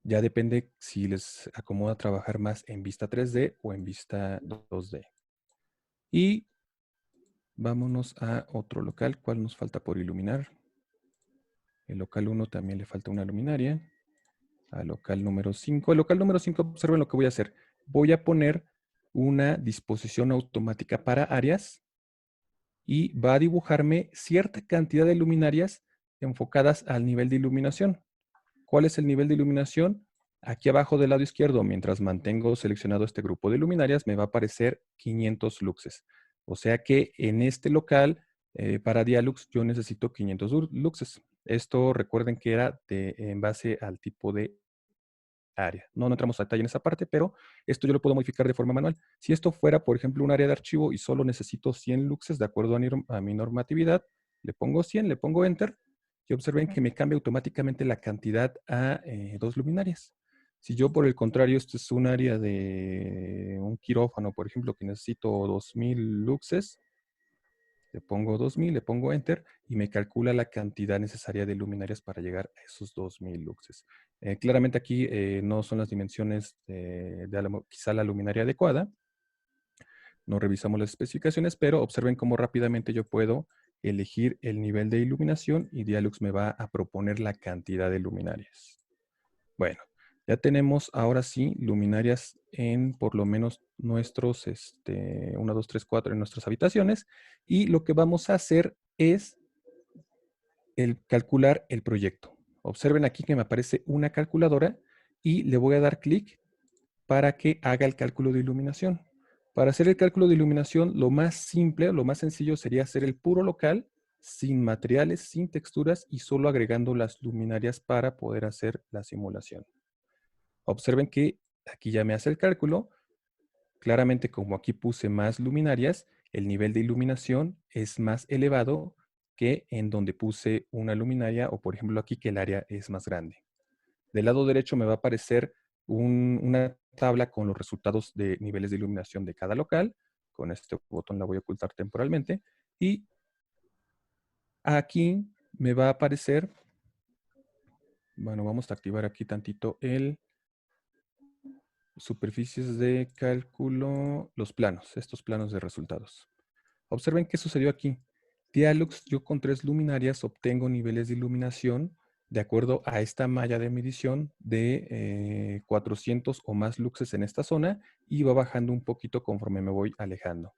Ya depende si les acomoda trabajar más en vista 3D o en vista 2D. Y vámonos a otro local. ¿Cuál nos falta por iluminar? El local 1 también le falta una luminaria. Al local número 5. El local número 5, observen lo que voy a hacer. Voy a poner una disposición automática para áreas y va a dibujarme cierta cantidad de luminarias enfocadas al nivel de iluminación. ¿Cuál es el nivel de iluminación? Aquí abajo del lado izquierdo, mientras mantengo seleccionado este grupo de luminarias, me va a aparecer 500 luxes. O sea que en este local, para Dialux, yo necesito 500 luxes. Esto recuerden que era en base al tipo de área. No entramos a detalle en esa parte, pero esto yo lo puedo modificar de forma manual. Si esto fuera, por ejemplo, un área de archivo y solo necesito 100 luxes de acuerdo a mi normatividad, le pongo 100, le pongo Enter y observen que me cambia automáticamente la cantidad a 2 luminarias. Si yo, por el contrario, esto es un área de un quirófano, por ejemplo, que necesito 2000 luxes, le pongo 2000, le pongo Enter y me calcula la cantidad necesaria de luminarias para llegar a esos 2000 luxes. Claramente aquí no son las dimensiones quizá la luminaria adecuada. No revisamos las especificaciones, pero observen cómo rápidamente yo puedo elegir el nivel de iluminación y Dialux me va a proponer la cantidad de luminarias. Bueno, ya tenemos ahora sí luminarias en por lo menos nuestros 1, 2, 3, 4 en nuestras habitaciones. Y lo que vamos a hacer es calcular el proyecto. Observen aquí que me aparece una calculadora y le voy a dar clic para que haga el cálculo de iluminación. Para hacer el cálculo de iluminación, lo más simple, lo más sencillo sería hacer el puro local, sin materiales, sin texturas y solo agregando las luminarias para poder hacer la simulación. Observen que aquí ya me hace el cálculo. Claramente, como aquí puse más luminarias, el nivel de iluminación es más elevado que en donde puse una luminaria o, por ejemplo, aquí que el área es más grande. Del lado derecho me va a aparecer una tabla con los resultados de niveles de iluminación de cada local. Con este botón la voy a ocultar temporalmente. Y aquí me va a aparecer, bueno, vamos a activar aquí tantito el superficies de cálculo, los planos, estos planos de resultados. Observen qué sucedió aquí. Dialux, yo con 3 luminarias obtengo niveles de iluminación de acuerdo a esta malla de medición de 400 o más luxes en esta zona y va bajando un poquito conforme me voy alejando.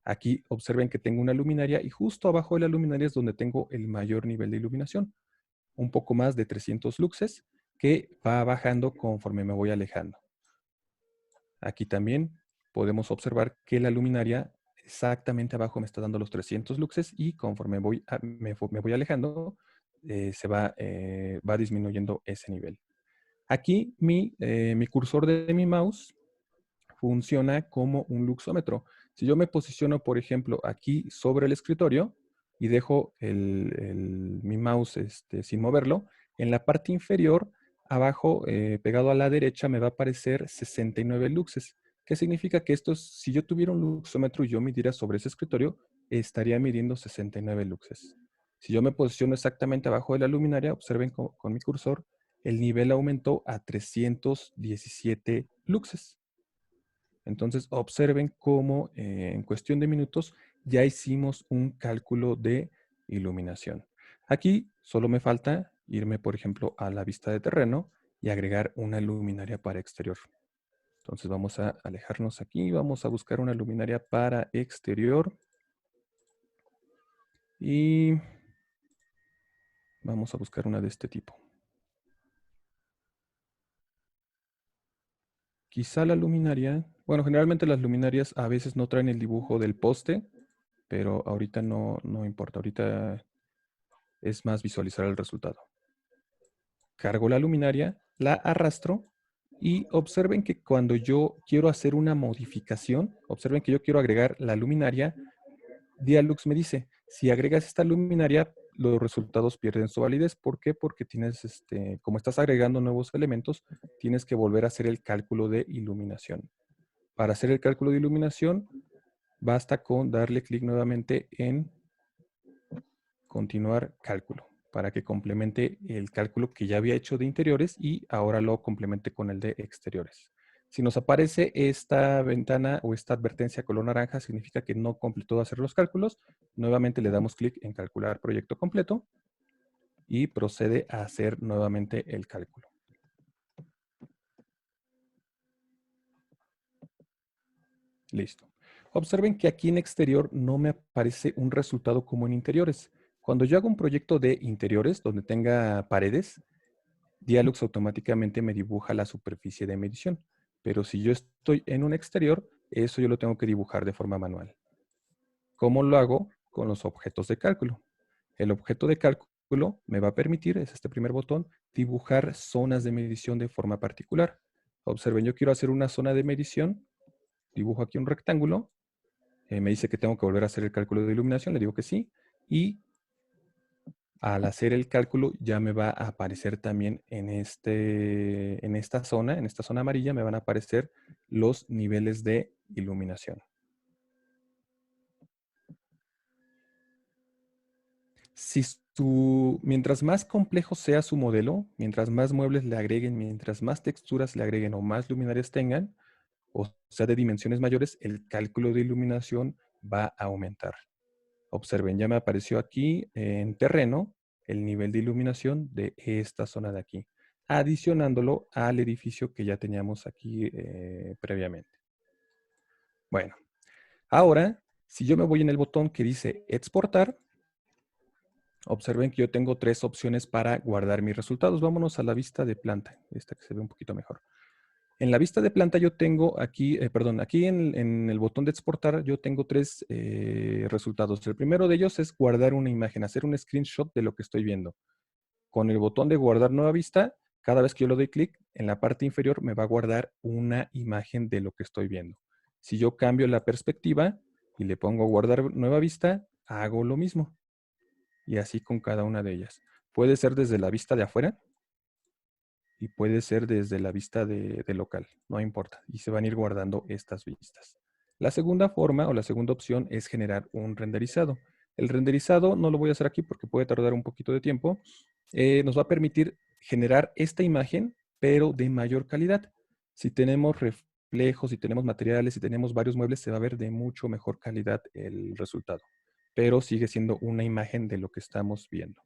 Aquí observen que tengo una luminaria y justo abajo de la luminaria es donde tengo el mayor nivel de iluminación, un poco más de 300 luxes que va bajando conforme me voy alejando. Aquí también podemos observar que la luminaria exactamente abajo me está dando los 300 luxes y conforme me voy alejando, va disminuyendo ese nivel. Aquí mi cursor de mi mouse funciona como un luxómetro. Si yo me posiciono, por ejemplo, aquí sobre el escritorio y dejo mi mouse sin moverlo, en la parte inferior, abajo, pegado a la derecha, me va a aparecer 69 luxes. ¿Qué significa? Que si yo tuviera un luxómetro y yo midiera sobre ese escritorio, estaría midiendo 69 luxes. Si yo me posiciono exactamente abajo de la luminaria, observen con mi cursor, el nivel aumentó a 317 luxes. Entonces, observen cómo en cuestión de minutos ya hicimos un cálculo de iluminación. Aquí solo me falta irme, por ejemplo, a la vista de terreno y agregar una luminaria para exterior. Entonces vamos a alejarnos aquí, vamos a buscar una luminaria para exterior y vamos a buscar una de este tipo. Quizá la luminaria, bueno, generalmente las luminarias a veces no traen el dibujo del poste, pero ahorita no importa, ahorita es más visualizar el resultado. Cargo la luminaria, la arrastro y observen que cuando yo quiero hacer una modificación, observen que yo quiero agregar la luminaria, Dialux me dice, si agregas esta luminaria, los resultados pierden su validez. ¿Por qué? Porque tienes, como estás agregando nuevos elementos, tienes que volver a hacer el cálculo de iluminación. Para hacer el cálculo de iluminación, basta con darle clic nuevamente en continuar cálculo para que complemente el cálculo que ya había hecho de interiores y ahora lo complemente con el de exteriores. Si nos aparece esta ventana o esta advertencia color naranja, significa que no completó de hacer los cálculos. Nuevamente le damos clic en calcular proyecto completo y procede a hacer nuevamente el cálculo. Listo. Observen que aquí en exterior no me aparece un resultado como en interiores. Cuando yo hago un proyecto de interiores donde tenga paredes, Dialux automáticamente me dibuja la superficie de medición. Pero si yo estoy en un exterior, eso yo lo tengo que dibujar de forma manual. ¿Cómo lo hago? Con los objetos de cálculo. El objeto de cálculo me va a permitir, es este primer botón, dibujar zonas de medición de forma particular. Observen, yo quiero hacer una zona de medición, dibujo aquí un rectángulo, me dice que tengo que volver a hacer el cálculo de iluminación, le digo que sí, y al hacer el cálculo ya me va a aparecer también en esta zona amarilla, me van a aparecer los niveles de iluminación. Mientras más complejo sea su modelo, mientras más muebles le agreguen, mientras más texturas le agreguen o más luminarias tengan, o sea de dimensiones mayores, el cálculo de iluminación va a aumentar. Observen, ya me apareció aquí en terreno el nivel de iluminación de esta zona de aquí, adicionándolo al edificio que ya teníamos aquí previamente. Bueno, ahora, si yo me voy en el botón que dice exportar, observen que yo tengo tres opciones para guardar mis resultados. Vámonos a la vista de planta, esta que se ve un poquito mejor. En la vista de planta yo tengo aquí, aquí en el botón de exportar yo tengo tres resultados. El primero de ellos es guardar una imagen, hacer un screenshot de lo que estoy viendo. Con el botón de guardar nueva vista, cada vez que yo le doy clic, en la parte inferior me va a guardar una imagen de lo que estoy viendo. Si yo cambio la perspectiva y le pongo guardar nueva vista, hago lo mismo. Y así con cada una de ellas. Puede ser desde la vista de afuera, y puede ser desde la vista de local, no importa. Y se van a ir guardando estas vistas. La segunda forma o la segunda opción es generar un renderizado. El renderizado no lo voy a hacer aquí porque puede tardar un poquito de tiempo. Nos va a permitir generar esta imagen, pero de mayor calidad. Si tenemos reflejos, si tenemos materiales, si tenemos varios muebles, se va a ver de mucho mejor calidad el resultado. Pero sigue siendo una imagen de lo que estamos viendo.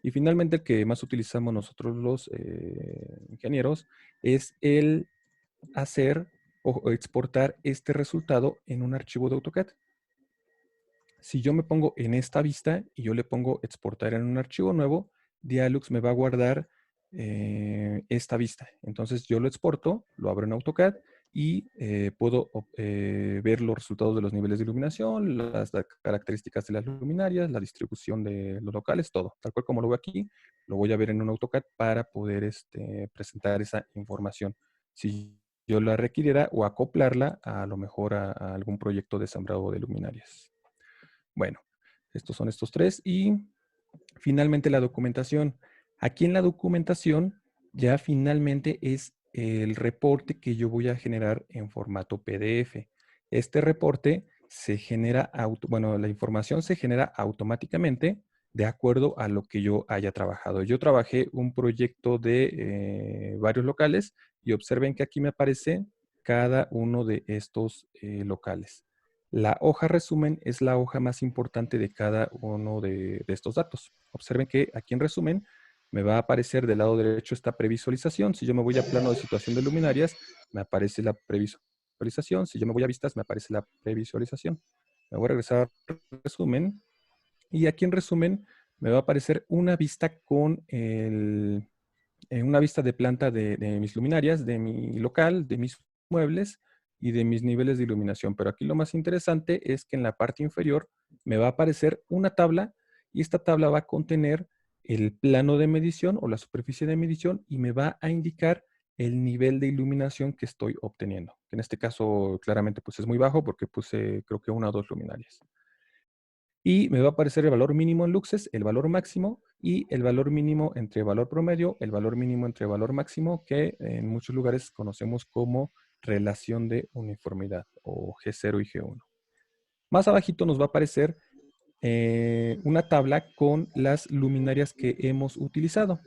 Y finalmente el que más utilizamos nosotros los ingenieros es el hacer o exportar este resultado en un archivo de AutoCAD. Si yo me pongo en esta vista y yo le pongo exportar en un archivo nuevo, Dialux me va a guardar esta vista. Entonces yo lo exporto, lo abro en AutoCAD y puedo ver los resultados de los niveles de iluminación, las características de las luminarias, la distribución de los locales, todo. Tal cual como lo veo aquí, lo voy a ver en un AutoCAD para poder presentar esa información. Si yo la requiriera o acoplarla a lo mejor a algún proyecto de sembrado de luminarias. Bueno, estos son estos tres y finalmente la documentación. Aquí en la documentación ya finalmente es el reporte que yo voy a generar en formato PDF. Este reporte se genera, bueno, la información se genera automáticamente de acuerdo a lo que yo haya trabajado. Yo trabajé un proyecto de varios locales y observen que aquí me aparece cada uno de estos locales. La hoja resumen es la hoja más importante de cada uno de estos datos. Observen que aquí en resumen me va a aparecer del lado derecho esta previsualización. Si yo me voy a plano de situación de luminarias, me aparece la previsualización. Si yo me voy a vistas, me aparece la previsualización. Me voy a regresar a resumen. Y aquí en resumen me va a aparecer una vista con una vista de planta de mis luminarias, de mi local, de mis muebles y de mis niveles de iluminación. Pero aquí lo más interesante es que en la parte inferior me va a aparecer una tabla y esta tabla va a contener el plano de medición o la superficie de medición y me va a indicar el nivel de iluminación que estoy obteniendo. En este caso, claramente, pues es muy bajo porque puse creo que una o dos luminarias. Y me va a aparecer el valor mínimo en luxes, el valor máximo y el valor mínimo entre valor promedio, el valor mínimo entre valor máximo, que en muchos lugares conocemos como relación de uniformidad o G0 y G1. Más abajito nos va a aparecer una tabla con las luminarias que hemos utilizado.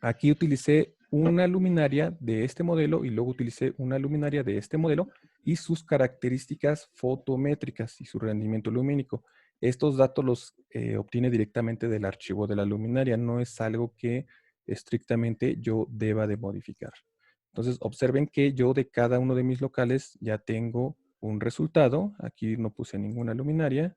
Aquí utilicé una luminaria de este modelo y luego utilicé una luminaria de este modelo y sus características fotométricas y su rendimiento lumínico. Estos datos los obtiene directamente del archivo de la luminaria, no es algo que estrictamente yo deba de modificar. Entonces observen que yo de cada uno de mis locales ya tengo un resultado. Aquí no puse ninguna luminaria.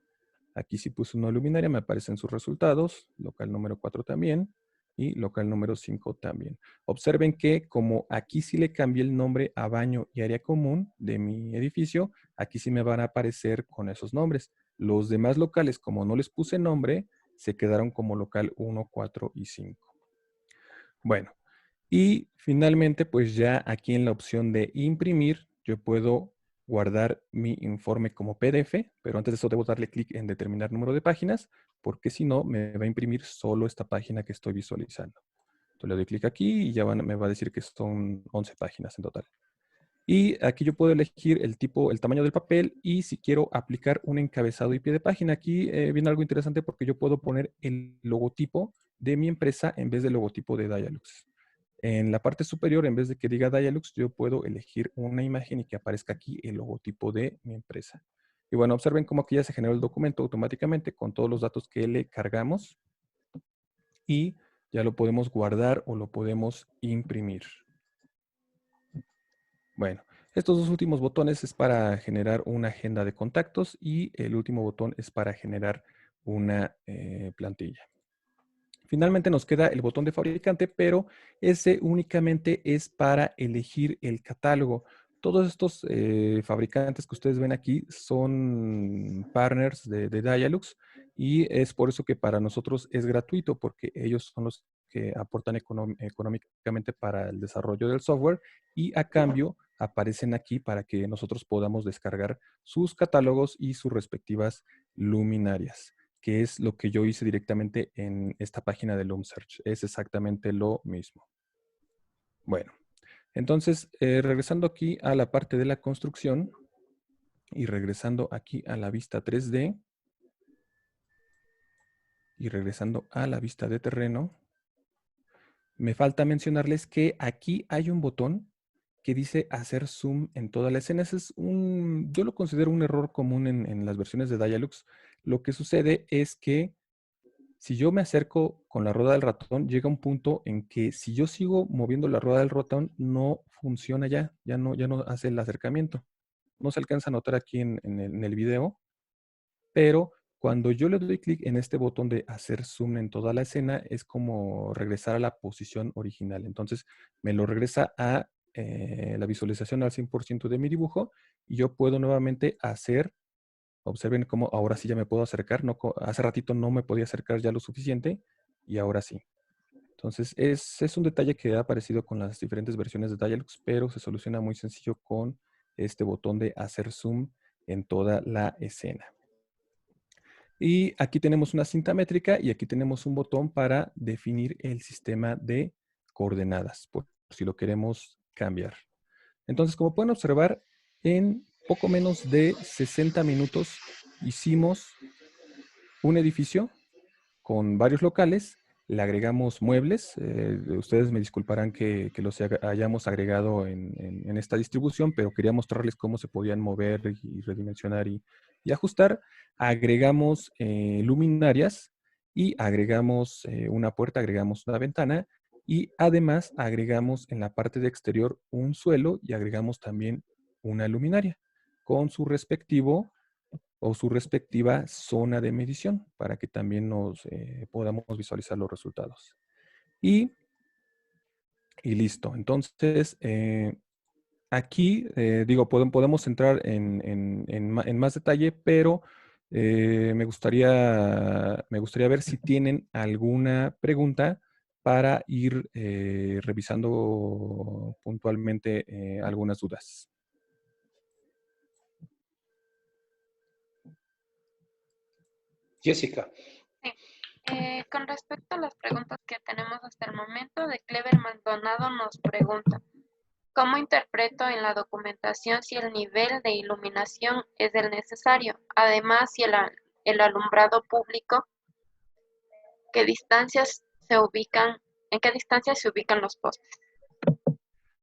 Aquí sí puse una luminaria, me aparecen sus resultados. Local número 4 también y local número 5 también. Observen que como aquí sí le cambié el nombre a baño y área común de mi edificio, aquí sí me van a aparecer con esos nombres. Los demás locales, como no les puse nombre, se quedaron como local 1, 4 y 5. Bueno, y finalmente, pues ya aquí en la opción de imprimir, yo puedo guardar mi informe como PDF, pero antes de eso debo darle clic en determinar número de páginas, porque si no, me va a imprimir solo esta página que estoy visualizando. Entonces le doy clic aquí y ya me va a decir que son 11 páginas en total. Y aquí yo puedo elegir el tipo, el tamaño del papel y si quiero aplicar un encabezado y pie de página. Aquí viene algo interesante porque yo puedo poner el logotipo de mi empresa en vez del logotipo de Dialux. En la parte superior, en vez de que diga Dialux, yo puedo elegir una imagen y que aparezca aquí el logotipo de mi empresa. Y bueno, observen cómo aquí ya se generó el documento automáticamente con todos los datos que le cargamos y ya lo podemos guardar o lo podemos imprimir. Bueno, estos dos últimos botones es para generar una agenda de contactos y el último botón es para generar una plantilla. Finalmente nos queda el botón de fabricante, pero ese únicamente es para elegir el catálogo. Todos estos fabricantes que ustedes ven aquí son partners de Dialux y es por eso que para nosotros es gratuito, porque ellos son los que aportan económicamente para el desarrollo del software y a cambio aparecen aquí para que nosotros podamos descargar sus catálogos y sus respectivas luminarias, que es lo que yo hice directamente en esta página de LumSearch. Es exactamente lo mismo. Bueno, entonces, regresando aquí a la parte de la construcción y regresando aquí a la vista 3D y regresando a la vista de terreno, me falta mencionarles que aquí hay un botón que dice hacer zoom en toda la escena. Ese es yo lo considero un error común en las versiones de Dialux. Lo que sucede es que si yo me acerco con la rueda del ratón, llega un punto en que si yo sigo moviendo la rueda del ratón, no funciona ya no hace el acercamiento. No se alcanza a notar aquí en el video, pero cuando yo le doy clic en este botón de hacer zoom en toda la escena, es como regresar a la posición original. Entonces, me lo regresa a la visualización al 100% de mi dibujo y yo puedo nuevamente hacer. Observen cómo ahora sí ya me puedo acercar. No, hace ratito no me podía acercar ya lo suficiente y ahora sí. Entonces, es un detalle que ha aparecido con las diferentes versiones de Dialux, pero se soluciona muy sencillo con este botón de hacer zoom en toda la escena. Y aquí tenemos una cinta métrica y aquí tenemos un botón para definir el sistema de coordenadas, por si lo queremos cambiar. Entonces, como pueden observar, en poco menos de 60 minutos hicimos un edificio con varios locales, le agregamos muebles. Ustedes me disculparán que los hayamos agregado en esta distribución, pero quería mostrarles cómo se podían mover y redimensionar y ajustar. Agregamos luminarias y agregamos una puerta, agregamos una ventana y además agregamos en la parte de exterior un suelo y agregamos también una luminaria con su respectivo o su respectiva zona de medición para que también nos podamos visualizar los resultados. Y listo. Entonces, aquí, digo, podemos entrar en más detalle, pero me gustaría ver si tienen alguna pregunta para ir revisando puntualmente algunas dudas. Jessica. Sí. Con respecto a las preguntas que tenemos hasta el momento, de Clever Maldonado nos pregunta, ¿cómo interpreto en la documentación si el nivel de iluminación es el necesario? Además, si el alumbrado público, ¿qué distancias se ubican, en qué distancia se ubican los postes?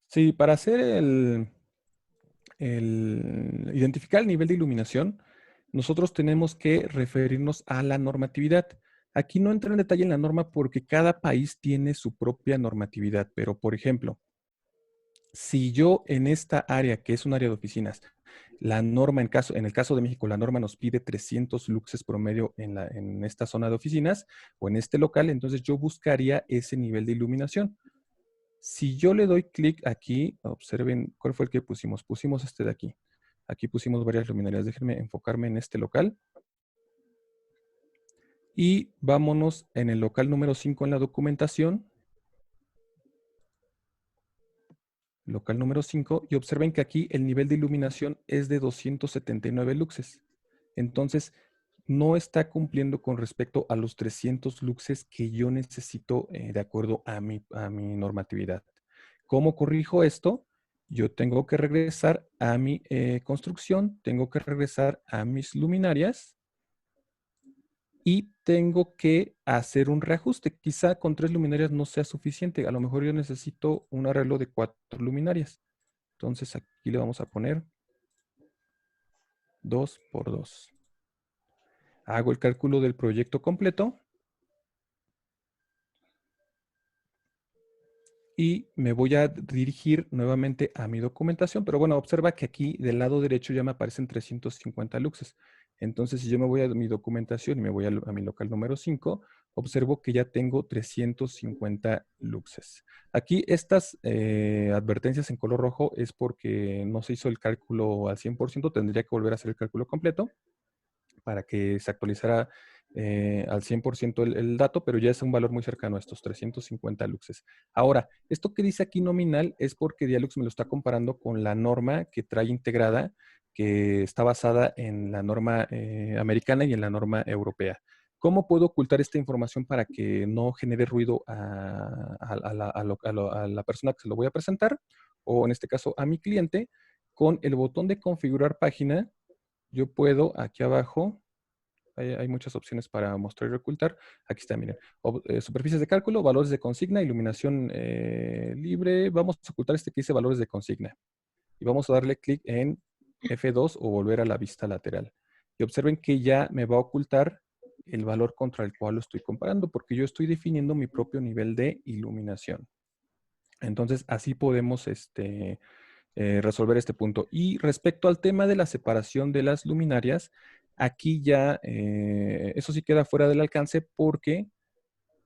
Sí, para hacer identificar el nivel de iluminación, nosotros tenemos que referirnos a la normatividad. Aquí no entra en detalle en la norma porque cada país tiene su propia normatividad, pero por ejemplo, si yo en esta área, que es un área de oficinas, la norma, en el caso de México, la norma nos pide 300 luxes promedio en esta zona de oficinas o en este local, entonces yo buscaría ese nivel de iluminación. Si yo le doy clic aquí, observen cuál fue el que pusimos. Pusimos este de aquí. Aquí pusimos varias luminarias. Déjenme enfocarme en este local. Y vámonos en el local número 5 en la documentación. Local número 5. Y observen que aquí el nivel de iluminación es de 279 luxes. Entonces, no está cumpliendo con respecto a los 300 luxes que yo necesito de acuerdo a mi normatividad. ¿Cómo corrijo esto? Yo tengo que regresar a mi construcción, tengo que regresar a mis luminarias y tengo que hacer un reajuste. Quizá con 3 luminarias no sea suficiente. A lo mejor yo necesito un arreglo de 4 luminarias. Entonces aquí le vamos a poner 2 por 2. Hago el cálculo del proyecto completo. Y me voy a dirigir nuevamente a mi documentación, pero bueno, observa que aquí del lado derecho ya me aparecen 350 luxes. Entonces, si yo me voy a mi documentación y me voy a mi local número 5, observo que ya tengo 350 luxes. Aquí estas advertencias en color rojo es porque no se hizo el cálculo al 100%, tendría que volver a hacer el cálculo completo para que se actualizara al 100% el dato, pero ya es un valor muy cercano a estos 350 luxes. Ahora, esto que dice aquí nominal es porque Dialux me lo está comparando con la norma que trae integrada, que está basada en la norma americana y en la norma europea. ¿Cómo puedo ocultar esta información para que no genere ruido a la persona que se lo voy a presentar? O en este caso a mi cliente, con el botón de configurar página, yo puedo aquí abajo, hay muchas opciones para mostrar y ocultar. Aquí está, miren. Superficies de cálculo, valores de consigna, iluminación libre. Vamos a ocultar este que dice valores de consigna. Y vamos a darle clic en F2 o volver a la vista lateral. Y observen que ya me va a ocultar el valor contra el cual lo estoy comparando, porque yo estoy definiendo mi propio nivel de iluminación. Entonces, así podemos resolver este punto. Y respecto al tema de la separación de las luminarias, aquí ya eso sí queda fuera del alcance porque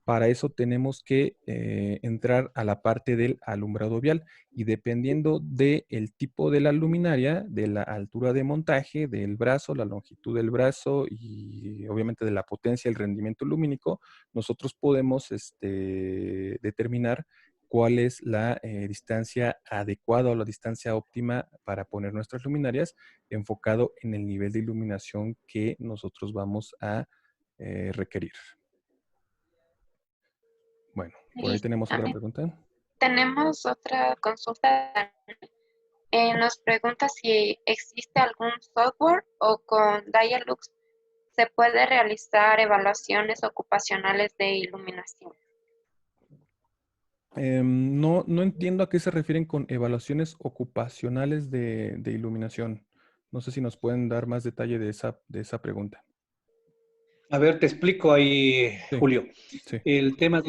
Para eso tenemos que entrar a la parte del alumbrado vial y dependiendo del tipo de la luminaria, de la altura de montaje, del brazo, la longitud del brazo y obviamente de la potencia, el rendimiento lumínico, nosotros podemos determinar cuál es la distancia adecuada o la distancia óptima para poner nuestras luminarias enfocado en el nivel de iluminación que nosotros vamos a requerir. Bueno, por ahí Listo. tenemos otra pregunta. Tenemos otra consulta. Nos pregunta si existe algún software o con Dialux se puede realizar evaluaciones ocupacionales de iluminación. No entiendo a qué se refieren con evaluaciones ocupacionales de iluminación. No sé si nos pueden dar más detalle de esa pregunta. A ver, te explico ahí, Sí, Julio. sí. El tema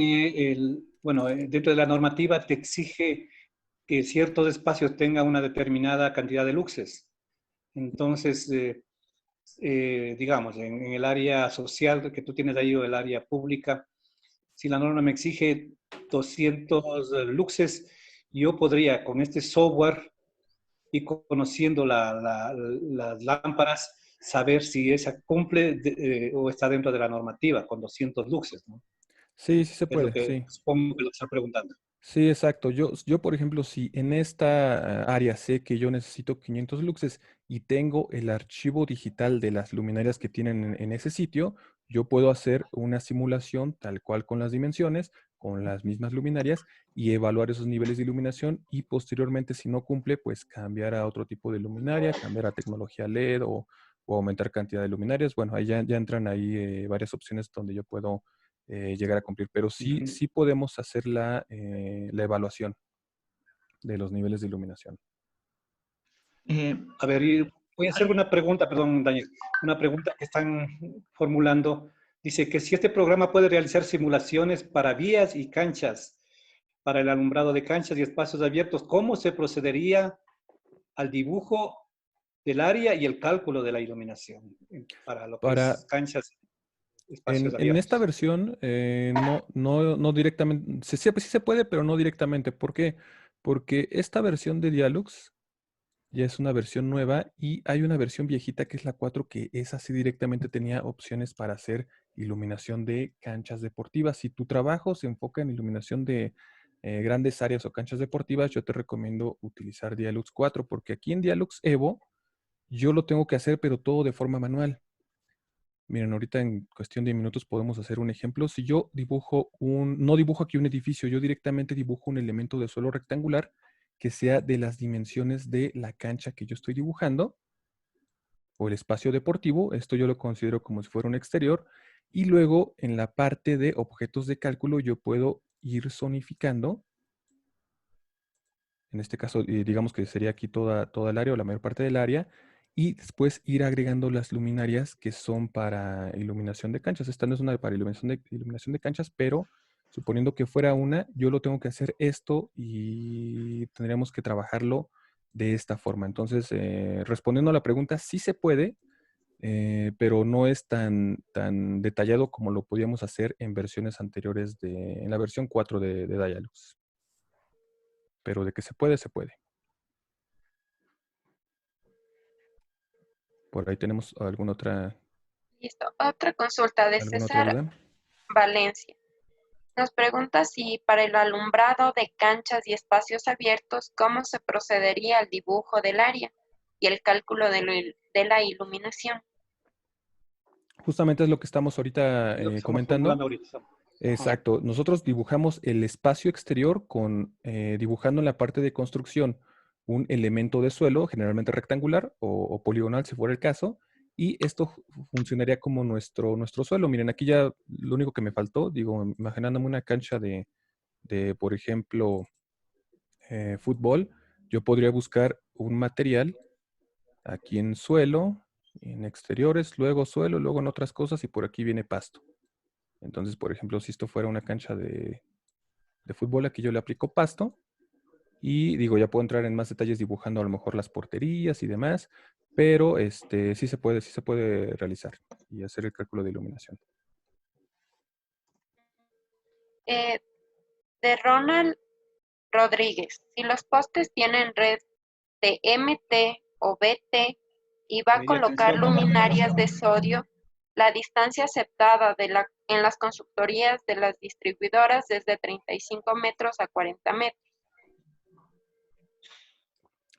bueno, dentro de la normativa te exige que ciertos espacios tengan una determinada cantidad de luxes. Entonces, digamos, en el área social que tú tienes ahí o el área pública, si la norma me exige 200 luxes, yo podría con este software y conociendo las lámparas saber si esa cumple o está dentro de la normativa con 200 luxes, ¿no? Sí, sí se Es lo puede, que sí. supongo que lo está preguntando. Sí, exacto. Yo, por ejemplo, si en esta área sé que yo necesito 500 luxes y tengo el archivo digital de las luminarias que tienen en ese sitio, yo puedo hacer una simulación tal cual con las dimensiones, con las mismas luminarias y evaluar esos niveles de iluminación y posteriormente, si no cumple, pues cambiar a otro tipo de luminaria, cambiar a tecnología LED o aumentar cantidad de luminarias. Bueno, ahí ya entran ahí varias opciones donde yo puedo llegar a cumplir, pero sí, Ujú. sí podemos hacer la evaluación de los niveles de iluminación. Eh, A ver, voy a hacer una pregunta, perdón, Daniel, una pregunta que están formulando. Dice que si este programa puede realizar simulaciones para vías y canchas, para el alumbrado de canchas y espacios abiertos, ¿cómo se procedería al dibujo del área y el cálculo de la iluminación para lo que Para, es canchas y espacios en esta abiertos? versión, no directamente, sí, sí se puede, pero no directamente. ¿Por qué? Porque esta versión de Dialux ya es una versión nueva y hay una versión viejita que es la 4 que esa sí directamente tenía opciones para hacer iluminación de canchas deportivas. Si tu trabajo se enfoca en iluminación de grandes áreas o canchas deportivas, yo te recomiendo utilizar Dialux 4 porque aquí en Dialux Evo yo lo tengo que hacer, pero todo de forma manual. Miren, ahorita en cuestión de minutos podemos hacer un ejemplo. Si yo dibujo no dibujo aquí un edificio, yo directamente dibujo un elemento de suelo rectangular que sea de las dimensiones de la cancha que yo estoy dibujando o el espacio deportivo. Esto yo lo considero como si fuera un exterior. Y luego en la parte de objetos de cálculo yo puedo ir zonificando. En este caso, digamos que sería aquí toda el área o la mayor parte del área, y después ir agregando las luminarias que son para iluminación de canchas. Esta no es una para iluminación de canchas, pero suponiendo que fuera una, yo lo tengo que hacer esto y tendríamos que trabajarlo de esta forma. Entonces, respondiendo a la pregunta, sí se puede, pero no es tan detallado como lo podíamos hacer en versiones anteriores en la versión 4 de Dialux. Pero de que se puede, se puede. Por ahí tenemos Listo. Otra consulta de alguna otra César duda. Valencia. Nos pregunta si para el alumbrado de canchas y espacios abiertos, ¿cómo se procedería al dibujo del área y el cálculo de la iluminación? Justamente es lo que estamos ahorita Es lo que estamos comentando. formulando ahorita. Ajá. Exacto. Nosotros dibujamos el espacio exterior dibujando en la parte de construcción un elemento de suelo, generalmente rectangular o poligonal si fuera el caso, y esto funcionaría como nuestro suelo. Miren, aquí ya lo único que me faltó, digo, imaginándome una cancha por ejemplo, fútbol, yo podría buscar un material aquí en suelo, en exteriores, luego suelo, luego en otras cosas y por aquí viene pasto. Entonces, por ejemplo, si esto fuera una cancha de fútbol, aquí yo le aplico pasto y digo, ya puedo entrar en más detalles dibujando a lo mejor las porterías y demás, pero sí se puede realizar y hacer el cálculo de iluminación. Eh, de Ronald Rodríguez. Si los postes tienen red de MT o BT y va a Media colocar tensión o baja luminarias de tensión. sodio, la distancia aceptada en las consultorías de las distribuidoras es de 35 metros a 40 metros.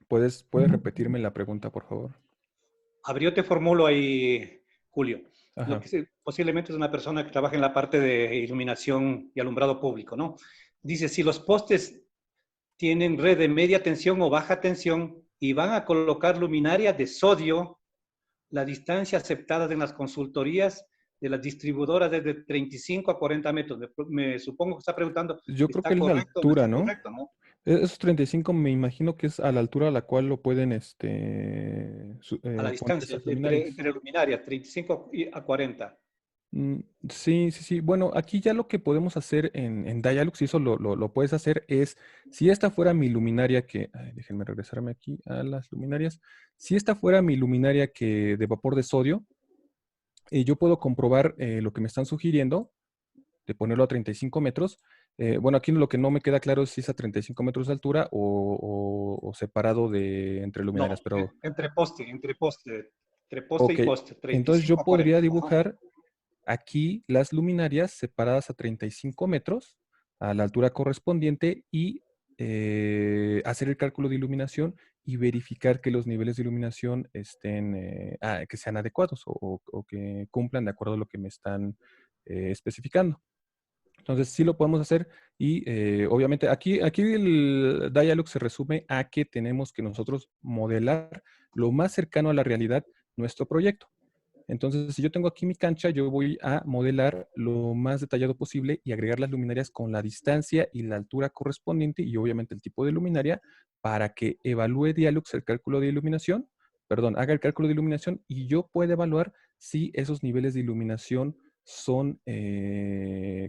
¿Puedes repetirme la pregunta, por favor? A ver, yo te formulo ahí, Julio. Lo Ajá. que posiblemente es una persona que trabaja en la parte de iluminación y alumbrado público, ¿no? Dice, si los postes tienen red de media tensión o baja tensión y van a colocar luminarias de sodio, la distancia aceptada en las consultorías de las distribuidoras es de 35 a 40 metros. Me supongo que está preguntando, Yo creo que ¿está es la correcto o no altura, está ¿no? correcto, no? Esos 35 me imagino que es a la altura a la cual lo pueden A la poner distancia, esas luminarias. entre luminarias, 35 a 40. Mm, sí, sí, sí. Bueno, aquí ya lo que podemos hacer en Dialux, y eso lo puedes hacer, es, si esta fuera mi luminaria que, ay, déjenme regresarme aquí a las luminarias, si esta fuera mi luminaria que de vapor de sodio, yo puedo comprobar lo que me están sugiriendo, de ponerlo a 35 metros. Bueno, aquí lo que no me queda claro es si es a 35 metros de altura o separado de entre luminarias, No, pero entre poste y ok. poste, Entonces yo 35 a podría 40. Ajá. dibujar aquí las luminarias separadas a 35 metros a la altura correspondiente y hacer el cálculo de iluminación y verificar que los niveles de iluminación que sean adecuados o que cumplan de acuerdo a lo que me están especificando. Entonces sí lo podemos hacer y obviamente aquí el Dialog se resume a que tenemos que nosotros modelar lo más cercano a la realidad nuestro proyecto. Entonces, si yo tengo aquí mi cancha, yo voy a modelar lo más detallado posible y agregar las luminarias con la distancia y la altura correspondiente y obviamente el tipo de luminaria para que evalúe Dialux el cálculo de iluminación, perdón, haga el cálculo de iluminación y yo pueda evaluar si esos niveles de iluminación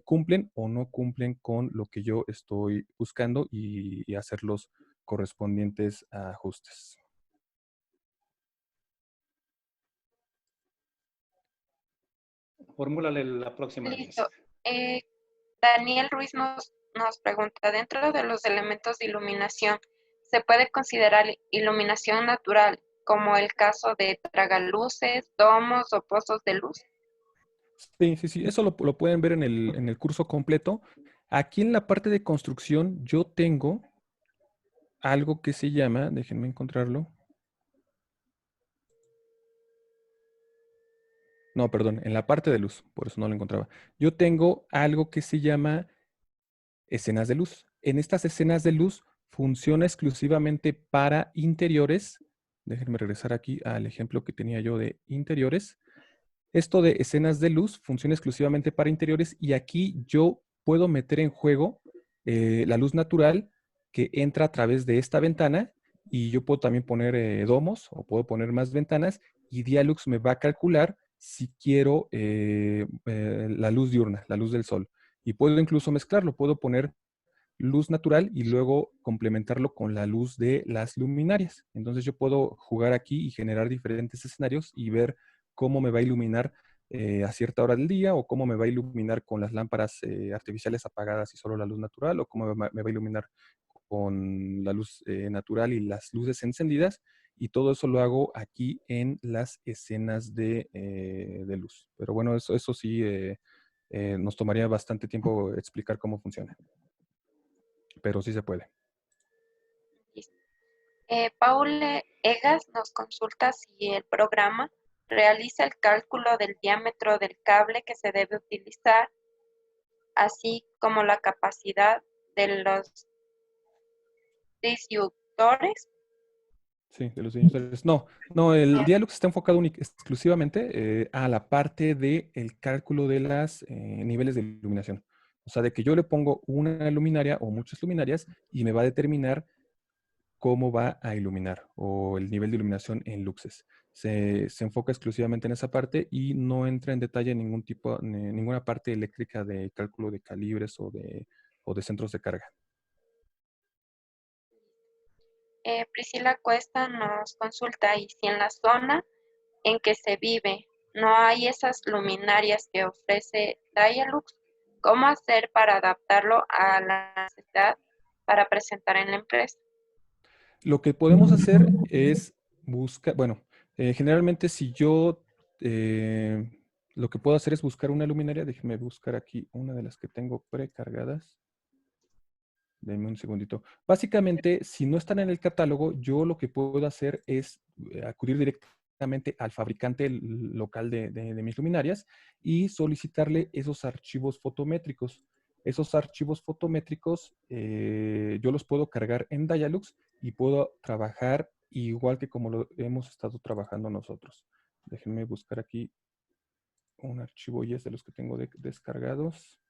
cumplen o no cumplen con lo que yo estoy buscando y hacer los correspondientes ajustes. Formúlale la próxima, Listo. Alice. Eh, Daniel Ruiz nos pregunta, dentro de los elementos de iluminación, ¿se puede considerar iluminación natural, como el caso de tragaluces, domos o pozos de luz? Sí, sí, sí, eso lo pueden ver en el curso completo. Aquí en la parte de construcción yo tengo algo que se llama, déjenme encontrarlo. No, perdón, en la parte de luz, por eso no lo encontraba. Yo tengo algo que se llama escenas de luz. En estas escenas de luz funciona exclusivamente para interiores. Déjenme regresar aquí al ejemplo que tenía yo de interiores. Esto de escenas de luz funciona exclusivamente para interiores y aquí yo puedo meter en juego la luz natural que entra a través de esta ventana y yo puedo también poner domos o puedo poner más ventanas y Dialux me va a calcular si quiero la luz diurna, la luz del sol. Y puedo incluso mezclarlo, puedo poner luz natural y luego complementarlo con la luz de las luminarias. Entonces yo puedo jugar aquí y generar diferentes escenarios y ver cómo me va a iluminar a cierta hora del día o cómo me va a iluminar con las lámparas artificiales apagadas y solo la luz natural o cómo me va a iluminar con la luz natural y las luces encendidas. Y todo eso lo hago aquí en las escenas de luz. Pero bueno, eso sí nos tomaría bastante tiempo explicar cómo funciona, pero sí se puede. Paul Egas nos consulta si el programa realiza el cálculo del diámetro del cable que se debe utilizar, así como la capacidad de los disyuntores. Sí, de los inhibidores. No, no, el Dialux está enfocado exclusivamente a la parte del cálculo de los niveles de iluminación. O sea, de que yo le pongo una luminaria o muchas luminarias y me va a determinar cómo va a iluminar o el nivel de iluminación en luxes. Se enfoca exclusivamente en esa parte y no entra en detalle en ninguna parte eléctrica de cálculo de calibres o de centros de carga. Priscila Cuesta nos consulta y si en la zona en que se vive no hay esas luminarias que ofrece Dialux, ¿Cómo hacer para adaptarlo a la necesidad para presentar en la empresa? Lo que podemos hacer es buscar, bueno, generalmente si yo, lo que puedo hacer es buscar una luminaria. Déjenme buscar aquí una de las que tengo precargadas. Denme un segundito. Básicamente, si no están en el catálogo, yo lo que puedo hacer es acudir directamente al fabricante local de mis luminarias y solicitarle esos archivos fotométricos. Esos archivos fotométricos yo los puedo cargar en Dialux y puedo trabajar igual que como lo hemos estado trabajando nosotros. Déjenme buscar aquí un archivo y es de los que tengo descargados.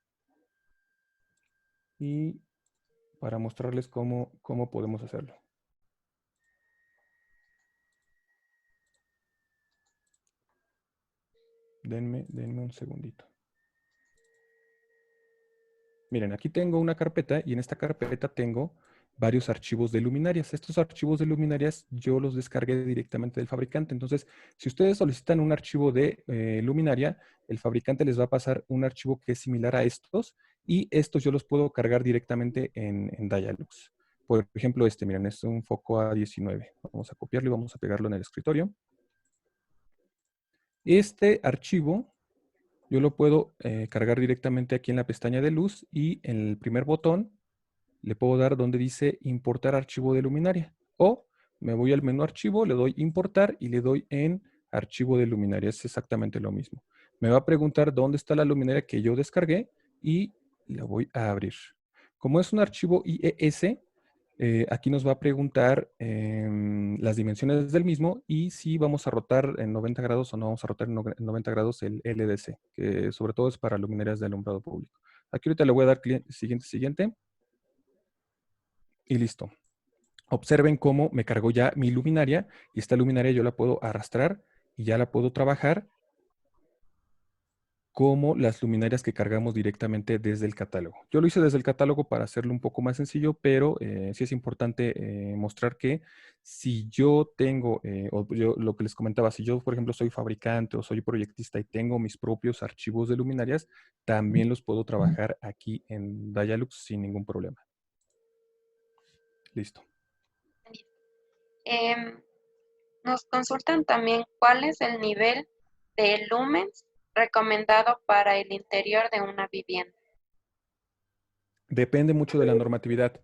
Y para mostrarles cómo podemos hacerlo. Denme un segundito. Miren, aquí tengo una carpeta y en esta carpeta tengo varios archivos de luminarias. Estos archivos de luminarias yo los descargué directamente del fabricante. Entonces, si ustedes solicitan un archivo de luminaria, el fabricante les va a pasar un archivo que es similar a estos y estos yo los puedo cargar directamente en Dialux. Por ejemplo, miren, es un foco A19. Vamos a copiarlo y vamos a pegarlo en el escritorio. Este archivo yo lo puedo cargar directamente aquí en la pestaña de luz y en el primer botón le puedo dar donde dice importar archivo de luminaria. O me voy al menú archivo, le doy importar y le doy en archivo de luminaria. Es exactamente lo mismo. Me va a preguntar dónde está la luminaria que yo descargué y la voy a abrir. Como es un archivo IES, aquí nos va a preguntar las dimensiones del mismo y si vamos a rotar en 90 grados o no vamos a rotar en 90 grados el LDC, que sobre todo es para luminarias de alumbrado público. Aquí ahorita le voy a dar siguiente y listo. Observen cómo me cargó ya mi luminaria y esta luminaria yo la puedo arrastrar y ya la puedo trabajar como las luminarias que cargamos directamente desde el catálogo. Yo lo hice desde el catálogo para hacerlo un poco más sencillo, pero sí es importante mostrar que si yo tengo, o yo lo que les comentaba, si yo, por ejemplo, soy fabricante o soy proyectista y tengo mis propios archivos de luminarias, también los puedo trabajar aquí en Dialux sin ningún problema. Listo. Em, Nos consultan también cuál es el nivel de lumens recomendado para el interior de una vivienda. Depende mucho de la normatividad.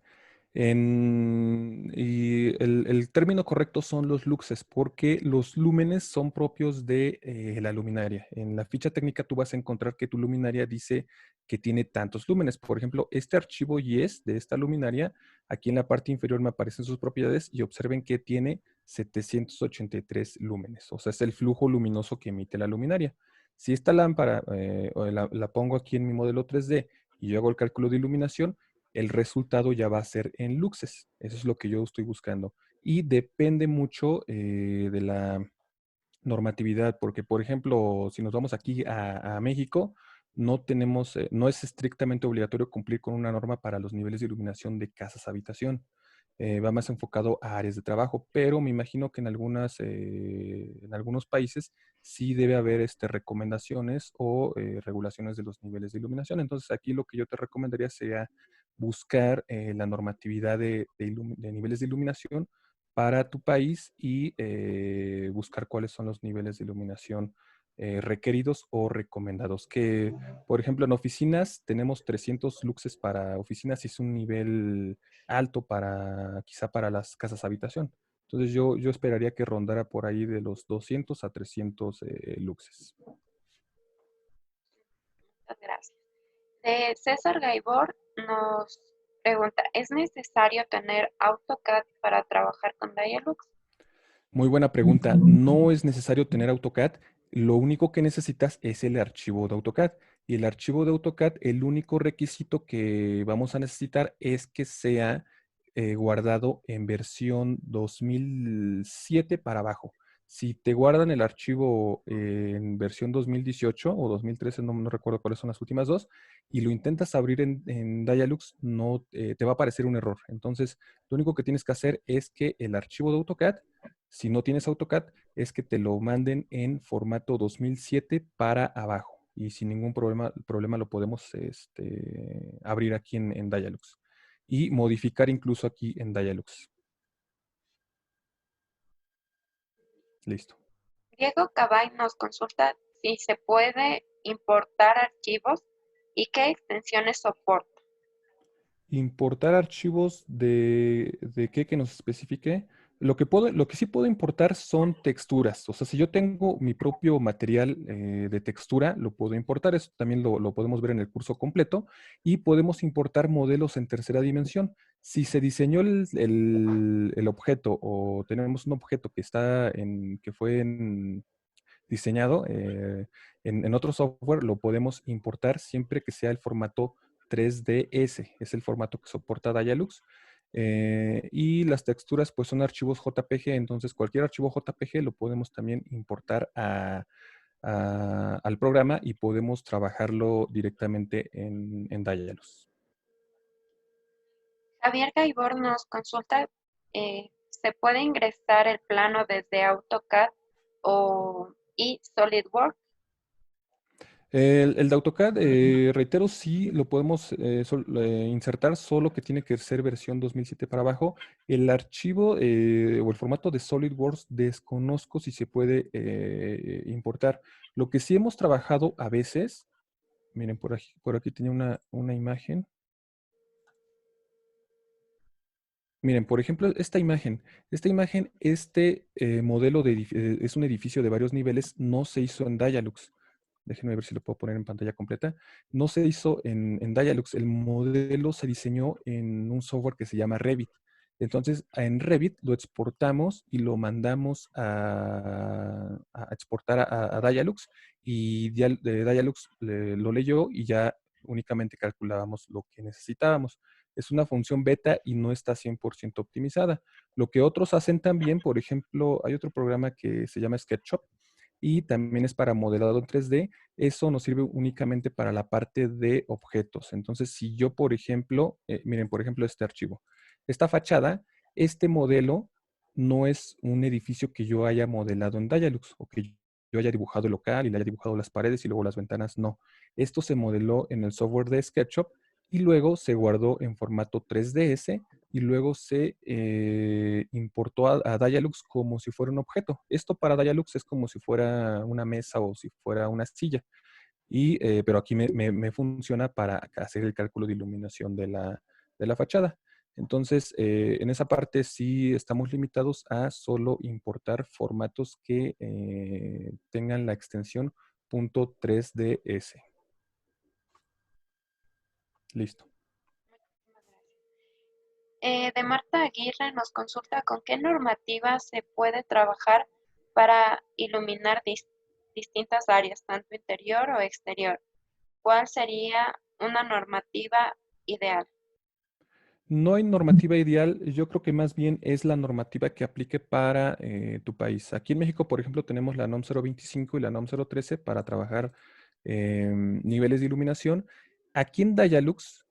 Y el término correcto son los luxes, porque los lúmenes son propios de la luminaria. En la ficha técnica tú vas a encontrar que tu luminaria dice que tiene tantos lúmenes. Por ejemplo, este archivo YES de esta luminaria, aquí en la parte inferior me aparecen sus propiedades y observen que tiene 783 lúmenes. O sea, es el flujo luminoso que emite la luminaria. Si esta lámpara la pongo aquí en mi modelo 3D y yo hago el cálculo de iluminación, el resultado ya va a ser en luxes. Eso es lo que yo estoy buscando. Y depende mucho de la normatividad, porque por ejemplo, si nos vamos aquí a México, no tenemos, no es estrictamente obligatorio cumplir con una norma para los niveles de iluminación de casas habitación. Va más enfocado a áreas de trabajo, pero me imagino que en algunos países sí debe haber recomendaciones o regulaciones de los niveles de iluminación. Entonces aquí lo que yo te recomendaría sería buscar la normatividad de niveles de iluminación para tu país y buscar cuáles son los niveles de iluminación requeridos o recomendados. Que, por ejemplo, en oficinas tenemos 300 luxes para oficinas y es un nivel alto quizá para las casas habitación. Entonces yo esperaría que rondara por ahí de los 200 a 300 luxes. Muchas gracias. César Gaibor nos pregunta, ¿es necesario tener AutoCAD para trabajar con Dialux? Muy buena pregunta. No es necesario tener AutoCAD. Lo único que necesitas es el archivo de AutoCAD. Y el archivo de AutoCAD, el único requisito que vamos a necesitar es que sea guardado en versión 2007 para abajo. Si te guardan el archivo en versión 2018 o 2013, no recuerdo cuáles son las últimas dos, y lo intentas abrir en Dialux, no te va a aparecer un error. Entonces, lo único que tienes que hacer es que el archivo de AutoCAD, si no tienes AutoCAD, es que te lo manden en formato 2007 para abajo. y sin ningún problema lo podemos abrir aquí en Dialux y modificar incluso aquí en Dialux. Listo. Diego Cabay nos consulta si se puede importar archivos y qué extensiones soporta. Importar archivos de qué que nos especifique. Lo que sí puedo importar son texturas. O sea, si yo tengo mi propio material de textura, lo puedo importar. Eso también lo podemos ver en el curso completo. Y podemos importar modelos en tercera dimensión. Si se diseñó el objeto o tenemos un objeto que fue diseñado en otro software, lo podemos importar siempre que sea el formato 3ds, es el formato que soporta Dialux. Y las texturas pues son archivos JPG, entonces cualquier archivo JPG lo podemos también importar al programa y podemos trabajarlo directamente en Dialux. Javier Gaibor nos consulta, ¿se puede ingresar el plano desde AutoCAD y SolidWorks? El de AutoCAD, reitero, sí lo podemos insertar, solo que tiene que ser versión 2007 para abajo. El archivo o el formato de SolidWorks desconozco si se puede importar. Lo que sí hemos trabajado a veces, miren, por aquí tenía una imagen. Miren, por ejemplo, esta imagen, modelo es un edificio de varios niveles, no se hizo en Dialux. Déjenme ver si lo puedo poner en pantalla completa. No se hizo en Dialux, el modelo se diseñó en un software que se llama Revit. Entonces, en Revit lo exportamos y lo mandamos a exportar a Dialux y Dialux lo leyó y ya únicamente calculábamos lo que necesitábamos. Es una función beta y no está 100% optimizada. Lo que otros hacen también, por ejemplo, hay otro programa que se llama SketchUp y también es para modelado en 3D. Eso nos sirve únicamente para la parte de objetos. Entonces, si yo, por ejemplo, miren, por ejemplo, este archivo, esta fachada, este modelo no es un edificio que yo haya modelado en Dialux o que yo haya dibujado el local y le haya dibujado las paredes y luego las ventanas, no. Esto se modeló en el software de SketchUp y luego se guardó en formato 3ds y luego se importó a Dialux como si fuera un objeto. Esto para Dialux es como si fuera una mesa o si fuera una silla. Pero aquí me funciona para hacer el cálculo de iluminación de la fachada. Entonces, en esa parte sí estamos limitados a solo importar formatos que tengan la extensión .3ds. Listo. De Marta Aguirre nos consulta con qué normativa se puede trabajar para iluminar distintas áreas, tanto interior o exterior. ¿Cuál sería una normativa ideal? No hay normativa ideal, yo creo que más bien es la normativa que aplique para tu país. Aquí en México, por ejemplo, tenemos la NOM 025 y la NOM 013 para trabajar niveles de iluminación. Aquí en Dialux,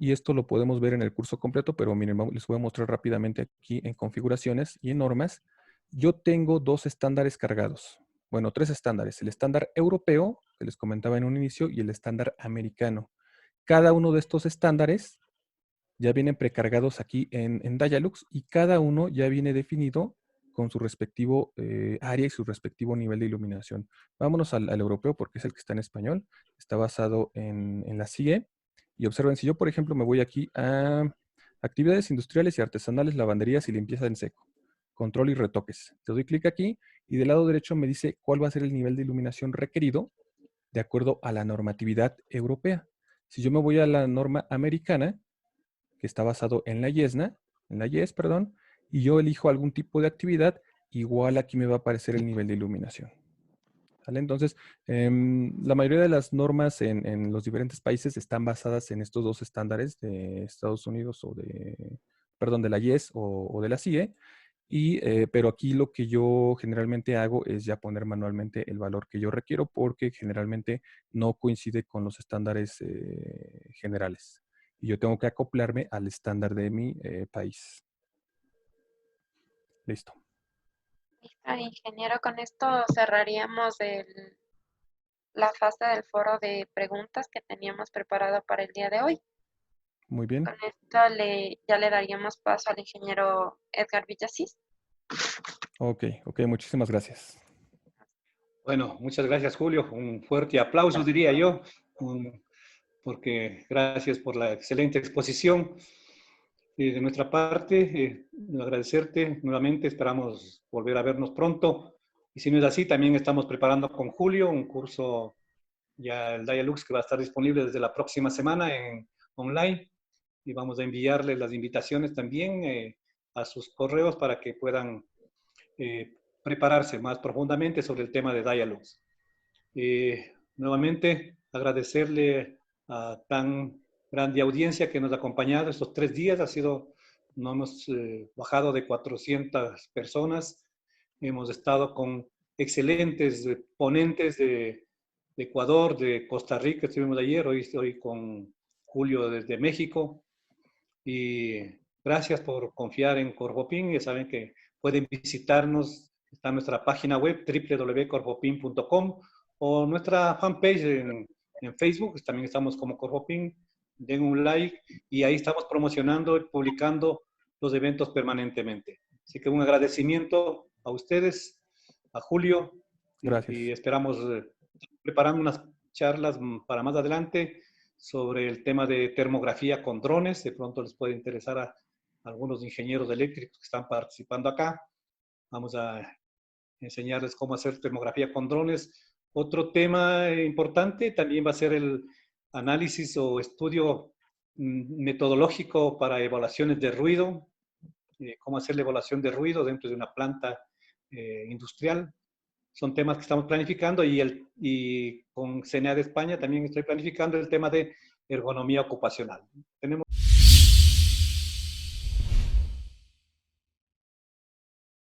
y esto lo podemos ver en el curso completo, pero miren, les voy a mostrar rápidamente aquí en configuraciones y en normas. Yo tengo dos estándares cargados. Bueno, tres estándares. El estándar europeo, que les comentaba en un inicio, y el estándar americano. Cada uno de estos estándares ya vienen precargados aquí en Dialux y cada uno ya viene definido con su respectivo área y su respectivo nivel de iluminación. Vámonos al europeo porque es el que está en español. Está basado en la CIE. Y observen, si yo, por ejemplo, me voy aquí a actividades industriales y artesanales, lavanderías y limpieza en seco, control y retoques. Le doy clic aquí y del lado derecho me dice cuál va a ser el nivel de iluminación requerido de acuerdo a la normatividad europea. Si yo me voy a la norma americana, que está basado en la YES, perdón, y yo elijo algún tipo de actividad, igual aquí me va a aparecer el nivel de iluminación. ¿Vale? Entonces, la mayoría de las normas en los diferentes países están basadas en estos dos estándares de Estados Unidos perdón, de la YES o de la CIE, pero aquí lo que yo generalmente hago es ya poner manualmente el valor que yo requiero porque generalmente no coincide con los estándares generales. Y yo tengo que acoplarme al estándar de mi país. Listo. Listo, ingeniero, con esto cerraríamos la fase del foro de preguntas que teníamos preparado para el día de hoy. Muy bien. Con esto ya le daríamos paso al ingeniero Edgar Villasís. Ok, muchísimas gracias. Bueno, muchas gracias, Julio. Un fuerte aplauso, diría yo, porque gracias por la excelente exposición. De nuestra parte, agradecerte nuevamente. Esperamos volver a vernos pronto. Y si no es así, también estamos preparando con Julio un curso, ya el Dialux, que va a estar disponible desde la próxima semana en online. Y vamos a enviarles las invitaciones también a sus correos para que puedan prepararse más profundamente sobre el tema de Dialogues. Nuevamente, agradecerle a tan grande audiencia que nos ha acompañado estos 3 días. No hemos bajado de 400 personas. Hemos estado con excelentes ponentes de Ecuador, de Costa Rica, estuvimos ayer, hoy estoy con Julio desde México. Y gracias por confiar en Corfopin. Ya saben que pueden visitarnos, está nuestra página web www.corfopin.com o nuestra fanpage en Facebook, también estamos como Corfopin. Den un like y ahí estamos promocionando y publicando los eventos permanentemente. Así que un agradecimiento a ustedes, a Julio, Gracias. y esperamos preparando unas charlas para más adelante sobre el tema de termografía con drones. De pronto les puede interesar a algunos ingenieros eléctricos que están participando acá. Vamos a enseñarles cómo hacer termografía con drones. Otro tema importante también va a ser el análisis o estudio metodológico para evaluaciones de ruido, cómo hacer la evaluación de ruido dentro de una planta industrial. Son temas que estamos planificando y con CNA de España también estoy planificando el tema de ergonomía ocupacional. Tenemos